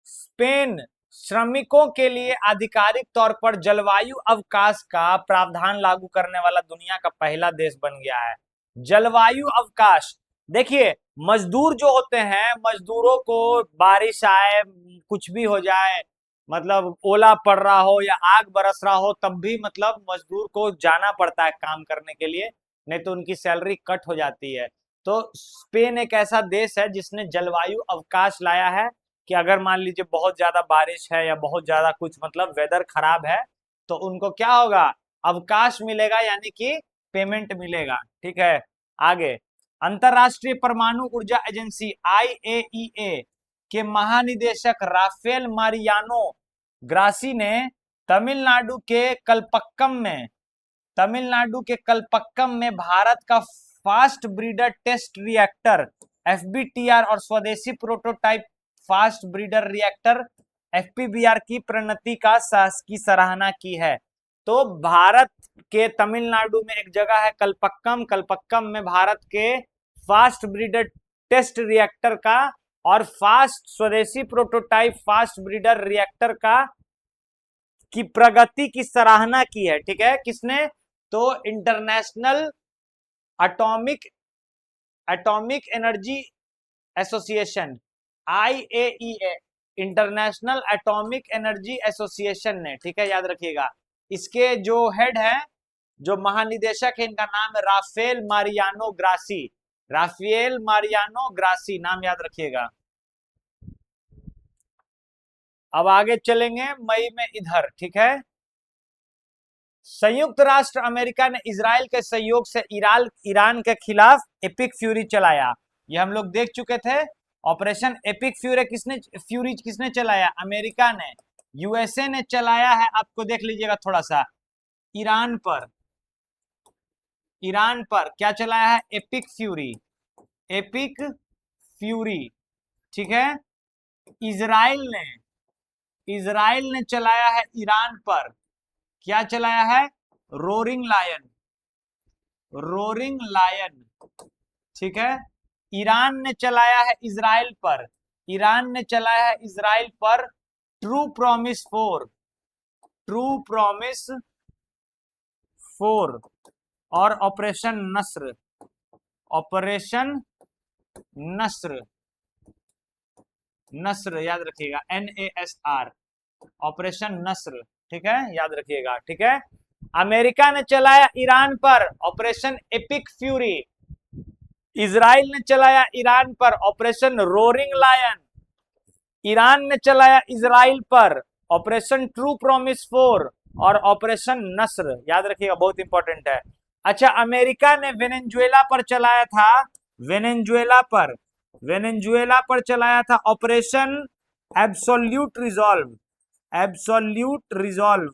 स्पेन श्रमिकों के लिए आधिकारिक तौर पर जलवायु अवकाश का प्रावधान लागू करने वाला दुनिया का पहला देश बन गया है। जलवायु अवकाश, देखिए मजदूर जो होते हैं, मजदूरों को बारिश आए, कुछ भी हो जाए, मतलब ओला पड़ रहा हो या आग बरस रहा हो, तब भी मतलब मजदूर को जाना पड़ता है काम करने के लिए, नहीं तो उनकी सैलरी कट हो जाती है। तो स्पेन एक ऐसा देश है जिसने जलवायु अवकाश लाया है कि अगर मान लीजिए बहुत ज्यादा बारिश है या बहुत ज्यादा कुछ मतलब वेदर खराब है, तो उनको क्या होगा, अवकाश मिलेगा, यानी कि पेमेंट मिलेगा। ठीक है, आगे अंतरराष्ट्रीय परमाणु ऊर्जा एजेंसी आईएईए के महानिदेशक राफेल मारियानो ग्रासी ने तमिलनाडु के कलपक्कम में भारत का फास्ट ब्रीडर टेस्ट रिएक्टर एफबीटीआर और स्वदेशी प्रोटोटाइप फास्ट ब्रीडर रिएक्टर एफपीबीआर की प्रणति की सराहना की है। तो भारत के तमिलनाडु में एक जगह है कलपक्कम, कलपक्कम में भारत के फास्ट ब्रीडर टेस्ट रिएक्टर का और फास्ट स्वदेशी प्रोटोटाइप फास्ट ब्रीडर रिएक्टर का की प्रगति की सराहना की है। ठीक है, किसने? तो international atomic atomic energy association, IAEA, international atomic energy association ने, ठीक है, याद रखिएगा। इसके जो हेड है, जो महानिदेशक है, इनका नाम है Rafael Mariano Grossi, Rafael Mariano Grossi, नाम याद रखिएगा। अब आगे चलेंगे मई में इधर, ठीक है। संयुक्त राष्ट्र अमेरिका ने इजराइल के सहयोग से ईरान के खिलाफ एपिक फ्यूरी चलाया। ये हम लोग देख चुके थे। ऑपरेशन एपिक फ्यूरी किसने चलाया? अमेरिका ने। यूएसए ने चलाया है, आपको देख लीजिएगा थोड़ा सा, ईरान पर। ईरान पर क्या चलाया है? एपिक फ्यूरी, एपिक फ्यूरी, ठीक है। इजराइल ने चलाया है ईरान पर, क्या चलाया है? रोरिंग लायन, रोरिंग लायन, ठीक है। ईरान ने चलाया है इजराइल पर, ईरान ने चलाया है इजराइल पर ट्रू प्रॉमिस 4, ट्रू प्रॉमिस 4 और ऑपरेशन नस्र, ऑपरेशन नस्र, नस्र याद रखिएगा, NASR, ऑपरेशन नस्र, ठीक है, याद रखिएगा, ठीक है। अमेरिका ने चलाया ईरान पर ऑपरेशन एपिक फ्यूरी, इजराइल ने चलाया ईरान पर ऑपरेशन रोरिंग लायन, ईरान ने चलाया इजराइल पर ऑपरेशन ट्रू प्रॉमिस 4 और ऑपरेशन नस्र, याद रखिएगा, बहुत इंपॉर्टेंट है। अच्छा, अमेरिका ने वेनेजुएला पर चलाया था, वेनेजुएला पर चलाया था operation absolute resolve, absolute resolve,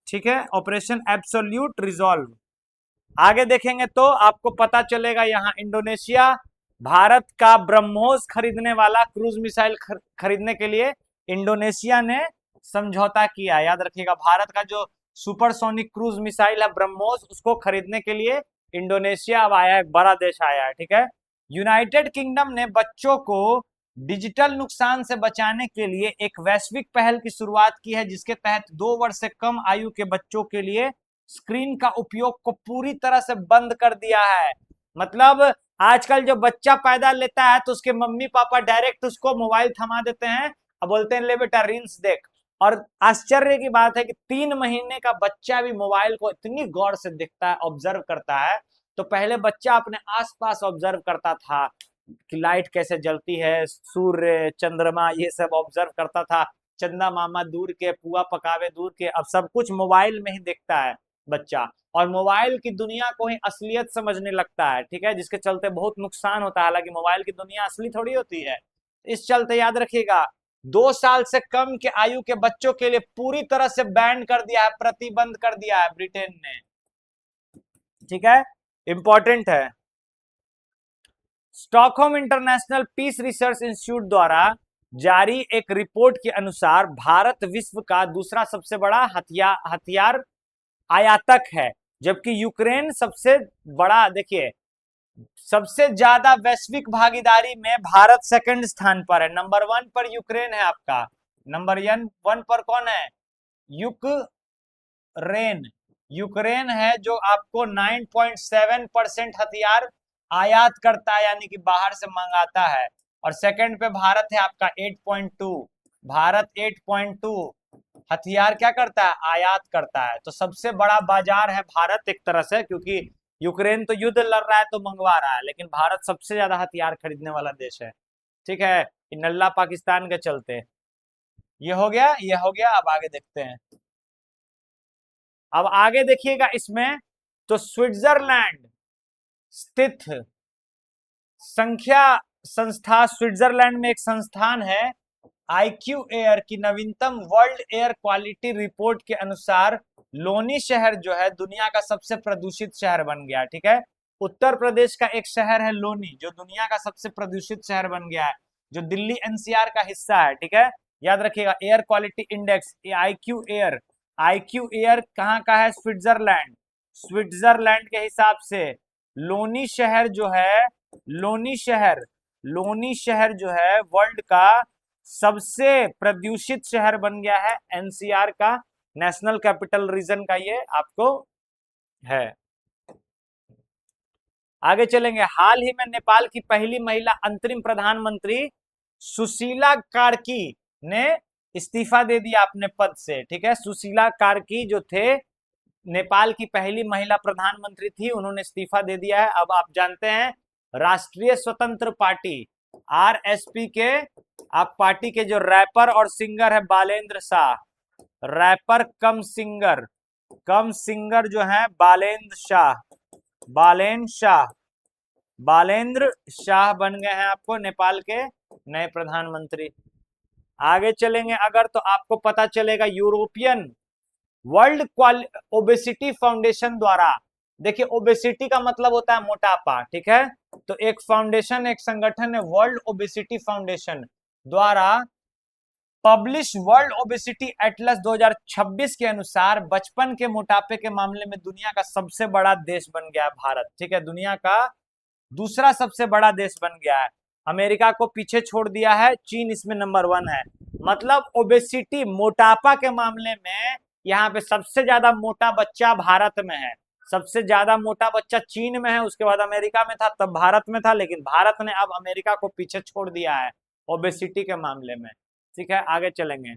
ठीक है, ऑपरेशन एब्सोल्यूट रिजॉल्व। आगे देखेंगे तो आपको पता चलेगा, यहां इंडोनेशिया भारत का ब्रह्मोस खरीदने वाला, क्रूज मिसाइल खरीदने के लिए इंडोनेशिया ने समझौता किया। याद रखिएगा, भारत का जो सुपरसोनिक क्रूज मिसाइल है ब्रह्मोस, उसको खरीदने के लिए इंडोनेशिया अब आया है, बड़ा देश आया है, ठीक है। यूनाइटेड किंगडम ने बच्चों को डिजिटल नुकसान से बचाने के लिए एक वैश्विक पहल की शुरुआत की है, जिसके तहत 2 वर्ष से कम आयु के बच्चों के लिए स्क्रीन का उपयोग को पूरी तरह से बंद कर दिया है। मतलब आजकल जो बच्चा पैदा लेता है तो उसके मम्मी पापा डायरेक्ट उसको मोबाइल थमा देते हैं और बोलते हैं ले बेटा रील्स देख। और आश्चर्य की बात है कि 3 महीने का बच्चा भी मोबाइल को इतनी गौर से देखता है, ऑब्जर्व करता है। तो पहले बच्चा अपने आसपास ऑब्जर्व करता था कि लाइट कैसे जलती है, सूर्य, चंद्रमा, ये सब ऑब्जर्व करता था, चंदा मामा दूर के, पुआ पकावे दूर के। अब सब कुछ मोबाइल में ही देखता है बच्चा, और मोबाइल की दुनिया को ही असलियत समझने लगता है, ठीक है, जिसके चलते बहुत नुकसान होता है। हालांकि मोबाइल की दुनिया असली थोड़ी होती है। इस चलते याद रखिएगा, 2 साल से कम के आयु के बच्चों के लिए पूरी तरह से बैन कर दिया है, प्रतिबंध कर दिया है ब्रिटेन ने, ठीक है, इंपॉर्टेंट है। Stockholm International Peace Research Institute द्वारा जारी एक रिपोर्ट के अनुसार भारत विश्व का दूसरा सबसे बड़ा हथियार आयातक है, जबकि यूक्रेन सबसे बड़ा, देखिए, सबसे ज्यादा वैश्विक भागीदारी में भारत सेकंड स्थान पर है। नंबर 1 पर यूक्रेन है आपका, नंबर 1 पर कौन है? यूक्रेन है, जो आपको 9.7% हथियार आयात करता है, यानी कि बाहर से मंगाता है। और सेकंड पे भारत है आपका 8.2, भारत 8.2 हथियार क्या करता है? आयात करता है। तो सबसे बड़ा बाजार है भारत एक तरह से, क्योंकि यूक्रेन तो युद्ध लड़ रहा है तो मंगवा रहा है, लेकिन भारत सबसे ज्यादा हथियार खरीदने वाला देश है, ठीक है, नल्ला पाकिस्तान के चलते। ये हो गया, ये हो गया। अब आगे देखते हैं, अब आगे देखिएगा इसमें, तो स्विट्जरलैंड स्थित संस्था, स्विट्जरलैंड में एक संस्थान है IQ एयर की नवीनतम वर्ल्ड एयर क्वालिटी रिपोर्ट के अनुसार लोनी शहर जो है दुनिया का सबसे प्रदूषित शहर बन गया, ठीक है। उत्तर प्रदेश का एक शहर है लोनी, जो दुनिया का सबसे प्रदूषित शहर बन गया है। जो दिल्ली एनसीआर का हिस्सा है, ठीक है, याद रखिएगा। Air quality index, IQ air, IQ air कहाँ का है? स्विट्जरलैंड, स्विट्जरलैंड के हिसाब से लोनी शहर जो है, लोनी शहर, लोनी शहर जो है वर्ल्ड का सबसे प्रदूषित शहर बन गया है, एनसीआर का, नेशनल कैपिटल रीजन का ये आपको है। आगे चलेंगे। हाल ही में नेपाल की पहली महिला अंतरिम प्रधानमंत्री सुशीला कार्की ने इस्तीफा दे दिया अपने पद से, ठीक है। सुशीला कार्की जो थे नेपाल की पहली महिला प्रधानमंत्री थी, उन्होंने इस्तीफा दे दिया है। अब आप जानते हैं राष्ट्रीय स्वतंत्र पार्टी आरएसपी के, आप पार्टी के जो रैपर और सिंगर है बालेंद्र शाह, रैपर कम सिंगर, कम सिंगर जो है बालेंद्र शाह, बालेंद्र शाह, बालेंद्र शाह बन गए हैं आपको नेपाल के नए प्रधानमंत्री। आगे चलेंगे अगर तो आपको पता चलेगा यूरोपियन वर्ल्ड ओबेसिटी फाउंडेशन द्वारा, देखिए ओबेसिटी का मतलब होता है मोटापा, ठीक है, तो एक फाउंडेशन, एक संगठन है वर्ल्ड ओबेसिटी फाउंडेशन द्वारा पब्लिश वर्ल्ड ओबेसिटी एटलस 2026 के अनुसार बचपन के मोटापे के मामले में दुनिया का सबसे बड़ा देश बन गया है भारत, ठीक है, दुनिया का दूसरा सबसे बड़ा देश बन गया है। अमेरिका को पीछे छोड़ दिया है, चीन इसमें नंबर 1 है। मतलब ओबेसिटी, मोटापा के मामले में यहाँ पे सबसे ज्यादा मोटा बच्चा भारत में है, सबसे ज्यादा मोटा बच्चा चीन में है, उसके बाद अमेरिका में था, तब भारत में था, लेकिन भारत ने अब अमेरिका को पीछे छोड़ दिया है ओबेसिटी के मामले में, ठीक है। आगे चलेंगे।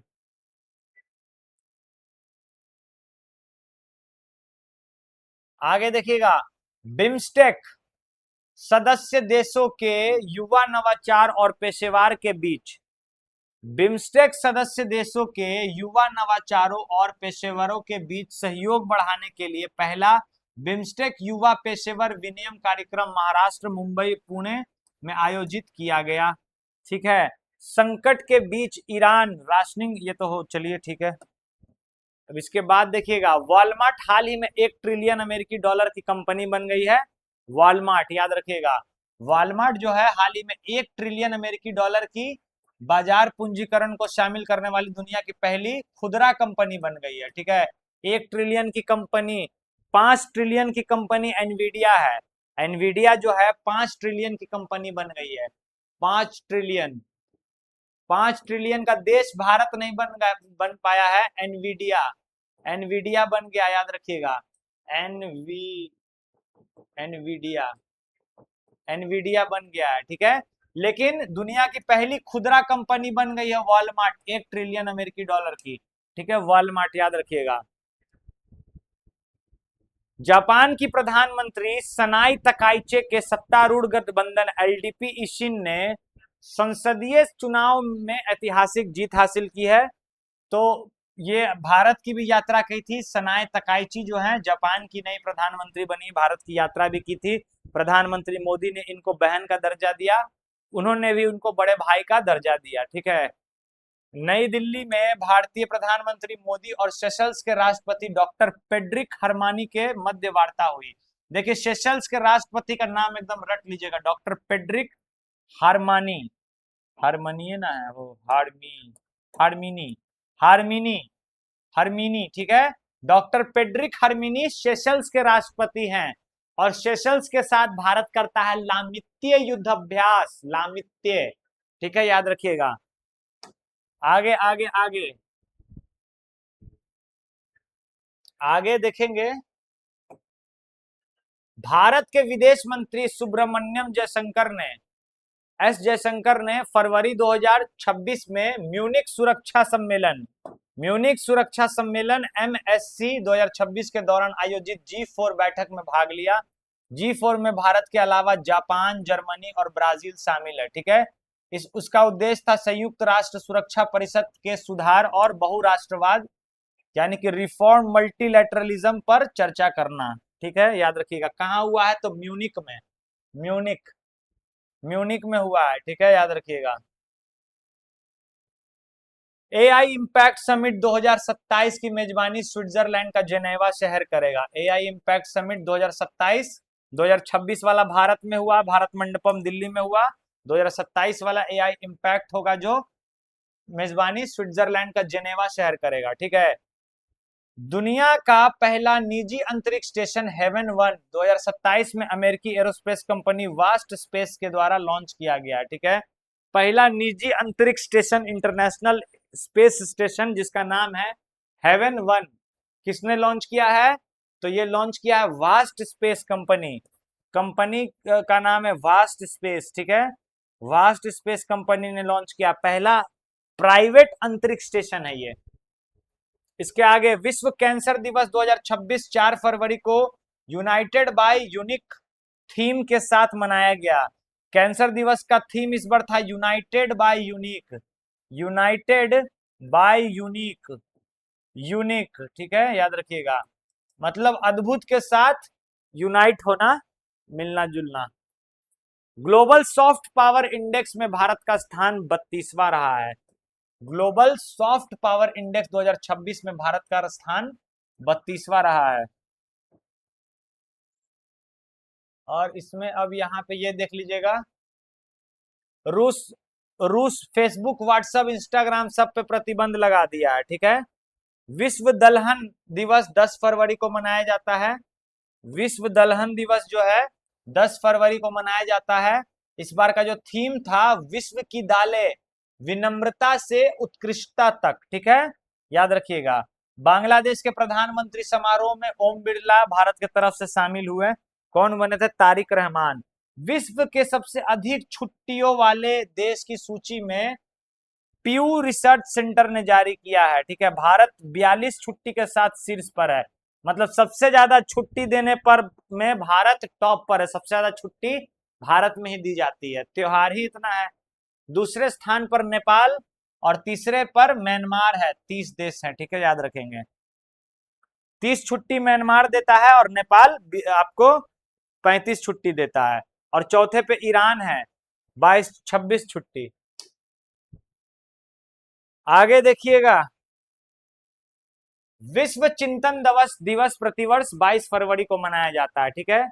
आगे देखिएगा, बिम्स्टेक सदस्य देशों के युवा नवाचार और पेशेवर के बीच, बिम्स्टेक सदस्य देशों के युवा नवाचारों और पेशेवरों के बीच सहयोग बढ़ाने के लिए पहला बिम्स्टेक युवा पेशेवर विनिमय कार्यक्रम महाराष्ट्र, मुंबई, पुणे में आयोजित किया गया, ठीक है। संकट के बीच ईरान राशनिंग, ये तो हो, चलिए ठीक है। अब इसके बाद देखिएगा, वॉलमार्ट हाल ही में 1 ट्रिलियन अमेरिकी डॉलर की कंपनी बन गई है। वॉलमार्ट याद रखिएगा, वॉलमार्ट जो है हाल ही में 1 ट्रिलियन अमेरिकी डॉलर की बाजार पूंजीकरण को शामिल करने वाली दुनिया की पहली खुदरा कंपनी बन गई है, ठीक है। 1 ट्रिलियन की कंपनी, 5 ट्रिलियन की कंपनी एनवीडिया है, एनवीडिया जो है 5 ट्रिलियन की कंपनी बन गई है, 5 ट्रिलियन, 5 ट्रिलियन का देश भारत नहीं बन पाया है, एनवीडिया, एनवीडिया बन गया, याद रखिएगा, एनवीडिया, एनवीडिया बन गया है, ठीक है। लेकिन दुनिया की पहली खुदरा कंपनी बन गई है वॉलमार्ट, 1 ट्रिलियन अमेरिकी डॉलर की, ठीक है, वॉलमार्ट याद रखिएगा। जापान की प्रधानमंत्री सनाई तकाइचे के सत्तारूढ़ गठबंधन एलडीपी इशिन ने संसदीय चुनाव में ऐतिहासिक जीत हासिल की है। तो ये भारत की भी यात्रा की थी, सनाई तकाइची जो है जापान की नई प्रधानमंत्री बनी, भारत की यात्रा भी की थी। प्रधानमंत्री मोदी ने इनको बहन का दर्जा दिया, उन्होंने भी उनको बड़े भाई का दर्जा दिया, ठीक है। नई दिल्ली में भारतीय प्रधानमंत्री मोदी और सेशल्स के राष्ट्रपति डॉक्टर पेड्रिक हरमानी के मध्य वार्ता हुई। देखिए सेशल्स के राष्ट्रपति का नाम एकदम रट लीजिएगा, डॉक्टर पेड्रिक हारमानी, हारमोनिये ना है वो, हारमीनी, हारमीनी, हारमीनी, ठीक है। डॉक्टर पेड्रिक हारमीनी सेशल्स के राष्ट्रपति हैं और सेशल्स के साथ भारत करता है लामित्य युद्ध अभ्यास, लामित्य, ठीक है, याद रखिएगा। आगे आगे आगे आगे देखेंगे, भारत के विदेश मंत्री सुब्रमण्यम जयशंकर ने, एस जयशंकर ने फरवरी 2026 में म्यूनिक सुरक्षा सम्मेलन, म्यूनिक सुरक्षा सम्मेलन एमएससी 2026 के दौरान आयोजित G4 बैठक में भाग लिया। G4 में भारत के अलावा जापान, जर्मनी और ब्राजील शामिल है, ठीक है। उसका उद्देश्य था संयुक्त राष्ट्र सुरक्षा परिषद के सुधार और बहुराष्ट्रवाद यानी कि रिफॉर्म मल्टीलैटरलिज्म पर चर्चा करना, ठीक है, याद रखिएगा। कहाँ हुआ है? तो म्यूनिक में, म्यूनिक, म्यूनिक में हुआ है, ठीक है, याद रखिएगा। एआई इम्पैक्ट समिट 2027 की मेजबानी स्विट्जरलैंड का जेनेवा शहर करेगा। एआई इम्पैक्ट समिट 2027, 2026 वाला भारत में हुआ, भारत मंडपम दिल्ली में हुआ, 2027 वाला एआई इम्पैक्ट होगा, जो मेजबानी स्विट्जरलैंड का जेनेवा शहर करेगा। ठीक है। दुनिया का पहला निजी अंतरिक्ष स्टेशन हेवन 1 2027 में अमेरिकी एरोस्पेस कंपनी वास्ट स्पेस के द्वारा लॉन्च किया गया। ठीक है। पहला निजी अंतरिक्ष स्टेशन, इंटरनेशनल स्पेस स्टेशन, जिसका नाम है हेवन 1, किसने लॉन्च किया है? तो ये लॉन्च किया है वास्ट स्पेस कंपनी। कंपनी का नाम है वास्ट स्पेस। ठीक है। वास्ट स्पेस कंपनी ने लॉन्च किया, पहला प्राइवेट अंतरिक्ष स्टेशन है ये। इसके आगे विश्व कैंसर दिवस 2026 4 फरवरी को यूनाइटेड बाय यूनिक थीम के साथ मनाया गया। कैंसर दिवस का थीम इस बार था united by unique, united by unique, unique. ठीक है, याद रखिएगा, मतलब अद्भुत के साथ यूनाइट होना, मिलना जुलना। ग्लोबल सॉफ्ट पावर इंडेक्स में भारत का स्थान 32वां रहा है। ग्लोबल सॉफ्ट पावर इंडेक्स 2026 में भारत का स्थान 32वां रहा है। और इसमें अब यहाँ पे ये देख लीजिएगा, रूस रूस फेसबुक, व्हाट्सएप, इंस्टाग्राम सब पे प्रतिबंध लगा दिया है। ठीक है। विश्व दलहन दिवस 10 फरवरी को मनाया जाता है। विश्व दलहन दिवस जो है 10 फरवरी को मनाया जाता है। इस बार का जो थीम था, विश्व की दालें, विनम्रता से उत्कृष्टता तक। ठीक है, याद रखिएगा। बांग्लादेश के प्रधानमंत्री समारोह में ओम बिरला भारत की तरफ से शामिल हुए। कौन बने थे? तारिक रहमान। विश्व के सबसे अधिक छुट्टियों वाले देश की सूची में प्यू रिसर्च सेंटर ने जारी किया है। ठीक है, भारत 42 छुट्टी के साथ शीर्ष पर है, मतलब सबसे ज्यादा छुट्टी देने पर में भारत टॉप पर है। सबसे ज्यादा छुट्टी भारत में ही दी जाती है, त्योहार ही इतना है। दूसरे स्थान पर नेपाल और तीसरे पर म्यांमार है। 30 देश हैं। ठीक है, याद रखेंगे। 30 छुट्टी म्यांमार देता है और नेपाल आपको 35 छुट्टी देता है। और चौथे पे ईरान है, 26 छुट्टी। आगे देखिएगा, विश्व चिंतन दिवस प्रतिवर्ष 22 फरवरी को मनाया जाता है। ठीक है,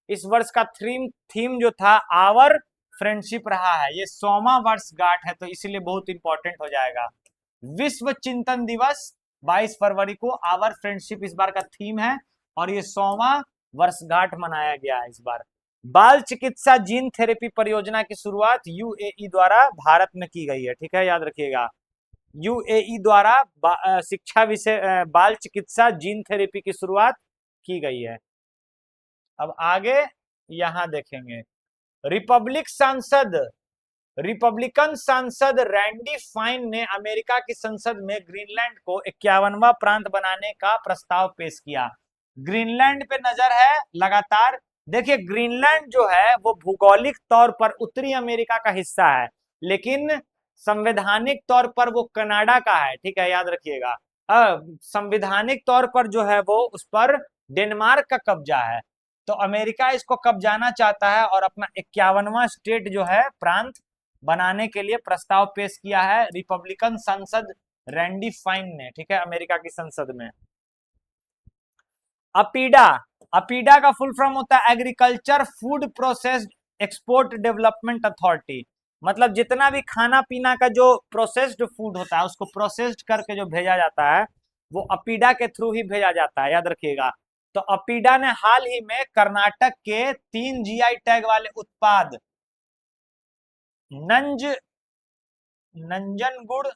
इस वर्ष का थीम जो था आवर फ्रेंडशिप रहा है। ये 100वां वर्षगांठ है, तो इसीलिए बहुत इंपॉर्टेंट हो जाएगा। विश्व चिंतन दिवस 22 फरवरी को, आवर फ्रेंडशिप इस बार का थीम है और ये 100वां वर्षगांठ मनाया गया है इस बार। बाल चिकित्सा जीन थेरेपी परियोजना की शुरुआत यूएई द्वारा भारत में की गई है। ठीक है, याद रखिएगा, यूएई द्वारा शिक्षा विषय बाल चिकित्सा जीन थेरेपी की शुरुआत की गई है। अब आगे यहां देखेंगे, रिपब्लिकन सांसद रैंडी फाइन ने अमेरिका की संसद में ग्रीनलैंड को 51वां प्रांत बनाने का प्रस्ताव पेश किया। ग्रीनलैंड पे नजर है लगातार। देखिए, ग्रीनलैंड जो है वो भौगोलिक तौर पर उत्तरी अमेरिका का हिस्सा है, लेकिन संवैधानिक तौर पर वो कनाडा का है। ठीक है, याद रखिएगा। संवैधानिक तौर पर जो है वो उस पर डेनमार्क का कब्जा है, तो अमेरिका इसको कब्जाना चाहता है और अपना 51वां स्टेट जो है प्रांत बनाने के लिए प्रस्ताव पेश किया है रिपब्लिकन सांसद रैंडी फाइन ने। ठीक है, अमेरिका की संसद में। अपीडा का फुल फॉर्म होता है agriculture food processed export development authority. मतलब जितना भी खाना पीना का जो प्रोसेस्ड फूड होता है उसको प्रोसेस्ड करके जो भेजा जाता है वो अपीडा के थ्रू ही भेजा जाता है, याद रखिएगा। तो अपीडा ने हाल ही में कर्नाटक के 3 जीआई टैग वाले उत्पाद नंजनगुड़,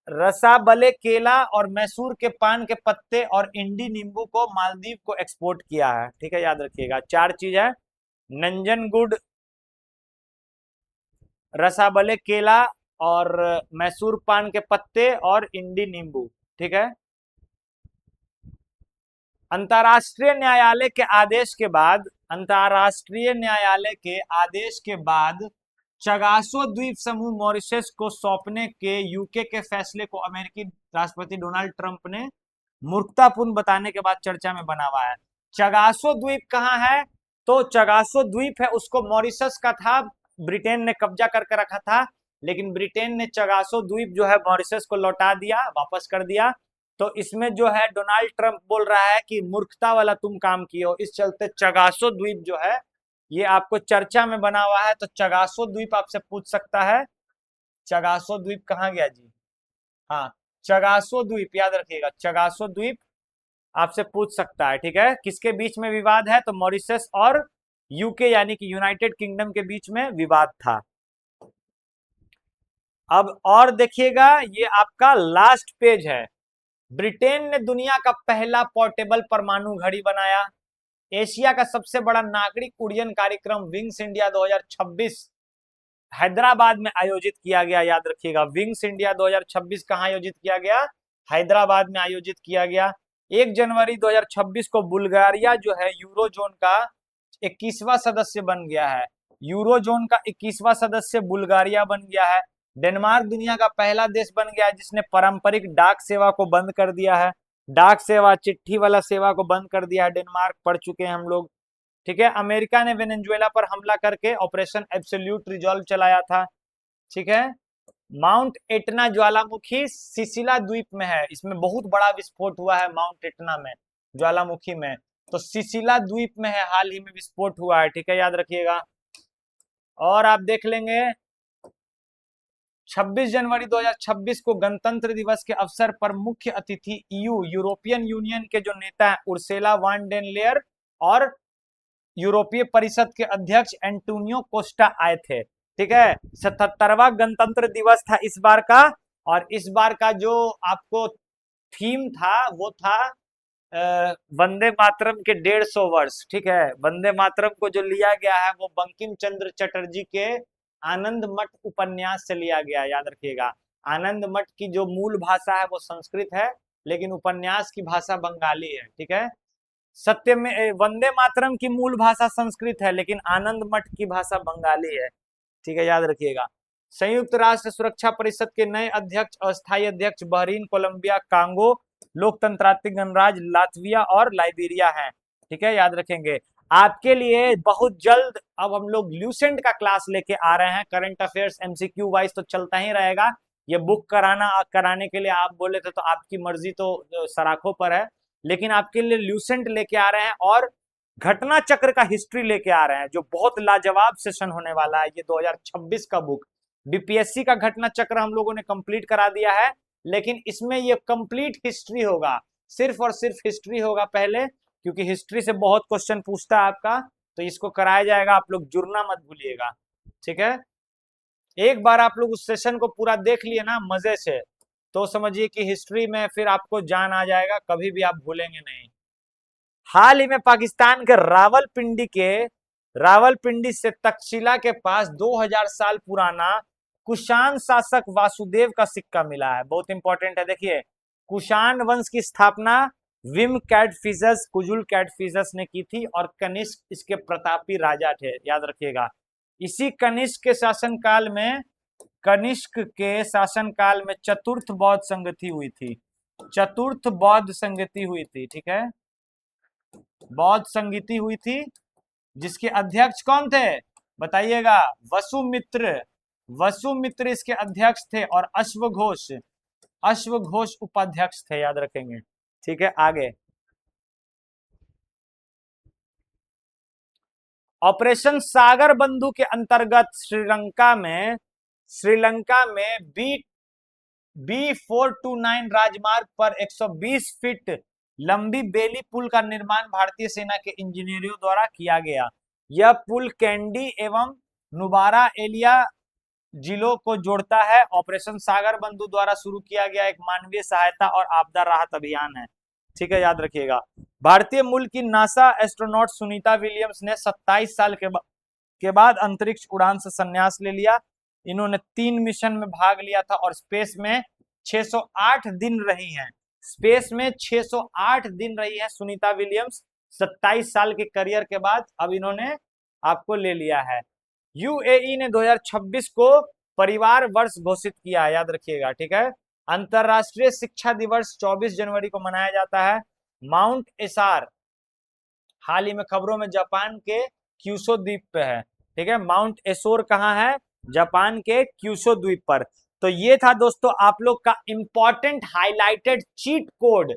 रसाबले केला और मैसूर के पान के पत्ते और इंडी नींबू को मालदीव को एक्सपोर्ट किया है। ठीक है, याद रखिएगा, 4 चीज है, नंजनगुड़, रसाबले केला और मैसूर पान के पत्ते और इंडी नींबू। ठीक है। अंतर्राष्ट्रीय न्यायालय के आदेश के बाद चगासो द्वीप समूह मॉरिशस को सौंपने के यूके के फैसले को अमेरिकी राष्ट्रपति डोनाल्ड ट्रंप ने मूर्खतापूर्ण बताने के बाद चर्चा में बना हुआ है। चगासो द्वीप कहाँ है? तो चगासो द्वीप है, उसको मॉरिशस का था, ब्रिटेन ने कब्जा करके रखा था, लेकिन ब्रिटेन ने चगासो द्वीप जो है मॉरिशस को लौटा दिया, वापस कर दिया। तो इसमें जो है डोनाल्ड ट्रंप बोल रहा है कि मूर्खता वाला तुम काम किए हो, इस चलते चगासो द्वीप जो है ये आपको चर्चा में बना हुआ है, तो चगासो द्वीप आपसे पूछ सकता है। चगासो द्वीप कहाँ गया जी? हाँ, चगासो द्वीप याद रखिएगा, चगासो द्वीप आपसे पूछ सकता है। ठीक है, किसके बीच में विवाद है? तो मॉरिशस और यूके यानी कि यूनाइटेड किंगडम के बीच में विवाद था। अब और देखिएगा, ये आपका लास्ट पेज है। ब्रिटेन ने दुनिया का पहला पोर्टेबल परमाणु घड़ी बनाया। एशिया का सबसे बड़ा नागरिक उड्डयन कार्यक्रम विंग्स इंडिया 2026 हैदराबाद में आयोजित किया गया। याद रखिएगा, विंग्स इंडिया 2026 कहाँ आयोजित किया गया? हैदराबाद में आयोजित किया गया। 1 जनवरी 2026 को बुल्गारिया जो है यूरोजोन का 21वां सदस्य बन गया है। यूरोजोन का 21वां सदस्य बुल्गारिया बन गया है। डेनमार्क दुनिया का पहला देश बन गया है जिसने पारंपरिक डाक सेवा को बंद कर दिया है। डाक सेवा, चिट्ठी वाला सेवा को बंद कर दिया है डेनमार्क, पढ़ चुके हैं हम लोग। ठीक है, अमेरिका ने वेनेजुएला पर हमला करके ऑपरेशन एब्सोल्यूट रिजॉल्व चलाया था। ठीक है, माउंट एटना ज्वालामुखी सिसिला द्वीप में है, इसमें बहुत बड़ा विस्फोट हुआ है माउंट एटना में, ज्वालामुखी में, तो सिसिला द्वीप में है, हाल ही में विस्फोट हुआ है। ठीक है, याद रखिएगा। और आप देख लेंगे 26 जनवरी 2026 को गणतंत्र दिवस के अवसर पर मुख्य अतिथि यूरोपियन यूनियन के जो नेता है उर्सुला वान डेर लेयर और यूरोपीय परिषद के अध्यक्ष एंटोनियो कोस्टा आए थे। ठीक है, 77वां गणतंत्र दिवस था इस बार का, और इस बार का जो आपको थीम था वो था वंदे मातरम के 150 वर्ष। ठीक है, वंदे मातरम को जो लिया गया है वो बंकिम चंद्र चटर्जी के आनंद मठ उपन्यास से लिया गया। याद रखिएगा, आनंद मठ की जो मूल भाषा है वो संस्कृत है, लेकिन उपन्यास की भाषा बंगाली है। ठीक है, सत्य में वंदे मातरम की मूल भाषा संस्कृत है, लेकिन आनंद मठ की भाषा बंगाली है। ठीक है, याद रखिएगा। संयुक्त राष्ट्र सुरक्षा परिषद के नए अध्यक्ष, अस्थायी अध्यक्ष बहरीन, कोलंबिया, कांगो, लोकतंत्रात्मक गणराज्य लातविया और लाइबेरिया हैं। ठीक है, याद रखेंगे। आपके लिए बहुत जल्द अब हम लोग ल्यूसेंट का क्लास लेके आ रहे हैं। करंट अफेयर्स एमसीक्यू वाइज तो चलता ही रहेगा। ये बुक कराने के लिए आप बोले थे तो आपकी मर्जी तो सराखों पर है, लेकिन आपके लिए ल्यूसेंट लेके आ रहे हैं और घटना चक्र का हिस्ट्री लेके आ रहे हैं, जो बहुत लाजवाब सेशन होने वाला है। ये 2026 का बुक, बीपीएससी का घटना चक्र हम लोगों ने कंप्लीट करा दिया है, लेकिन इसमें ये कंप्लीट हिस्ट्री होगा, सिर्फ और सिर्फ हिस्ट्री होगा पहले, क्योंकि हिस्ट्री से बहुत क्वेश्चन पूछता है आपका, तो इसको कराया जाएगा। आप लोग जुड़ना मत भूलिएगा। ठीक है, एक बार आप लोग उस सेशन को पूरा देख लिए ना मजे से, तो समझिए कि हिस्ट्री में फिर आपको जान आ जाएगा, कभी भी आप भूलेंगे नहीं। हाल ही में पाकिस्तान के रावलपिंडी से तक्षशिला के पास 2000 साल पुराना कुषाण शासक वासुदेव का सिक्का मिला है। बहुत इंपॉर्टेंट है, देखिए, कुषाण वंश की स्थापना विम कैडफिजस, कुजुल कैडफिजस ने की थी, और कनिष्क इसके प्रतापी राजा थे। याद रखिएगा, इसी कनिष्क के शासनकाल में चतुर्थ बौद्ध संगति हुई थी। चतुर्थ बौद्ध संगति हुई थी। ठीक है, बौद्ध संगति हुई थी, जिसके अध्यक्ष कौन थे बताइएगा? वसुमित्र। वसुमित्र इसके अध्यक्ष थे, और अश्वघोष उपाध्यक्ष थे। याद रखेंगे। ठीक है, आगे ऑपरेशन सागर बंधु के अंतर्गत श्रीलंका में B429 राजमार्ग पर 120 फीट लंबी बेली पुल का निर्माण भारतीय सेना के इंजीनियरों द्वारा किया गया। यह पुल कैंडी एवं नुबारा एलिया जिलों को जोड़ता है। ऑपरेशन सागर बंधु द्वारा शुरू किया गया एक मानवीय सहायता और आपदा राहत अभियान है। ठीक है, याद रखिएगा। भारतीय मूल की नासा एस्ट्रोनॉट सुनीता विलियम्स ने 27 साल के बाद अंतरिक्ष उड़ान से संन्यास ले लिया। इन्होंने 3 मिशन में भाग लिया था और स्पेस में 608 दिन रही हैं। स्पेस में 608 दिन रही है सुनीता विलियम्स। 27 साल के करियर के बाद अब इन्होंने आपको ले लिया है। यूएई ने 2026 को परिवार वर्ष घोषित किया, याद रखिएगा। ठीक है, अंतरराष्ट्रीय शिक्षा दिवस 24 जनवरी को मनाया जाता है। माउंट एसार हाल ही में खबरों में जापान के क्यूशो द्वीप पे है। ठीक है, माउंट एसोर कहाँ है? जापान के क्यूशो द्वीप पर। तो ये था दोस्तों आप लोग का इंपॉर्टेंट हाईलाइटेड चीट कोड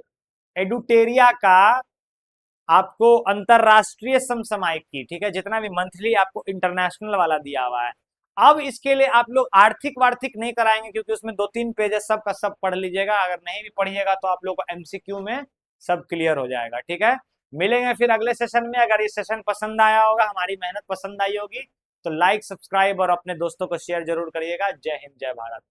एडुटेरिया का आपको अंतरराष्ट्रीय समसामयिक की, ठीक है, जितना भी मंथली आपको इंटरनेशनल वाला दिया हुआ है। अब इसके लिए आप लोग आर्थिक वार्थिक नहीं कराएंगे, क्योंकि उसमें 2-3 पेजेस सब का सब पढ़ लीजिएगा। अगर नहीं भी पढ़िएगा तो आप लोग को एमसीक्यू में सब क्लियर हो जाएगा, ठीक है। मिलेंगे फिर अगले सेशन में। अगर ये सेशन पसंद आया होगा, हमारी मेहनत पसंद आई होगी, तो लाइक, सब्सक्राइब और अपने दोस्तों को शेयर जरूर करिएगा। जय हिंद, जय भारत।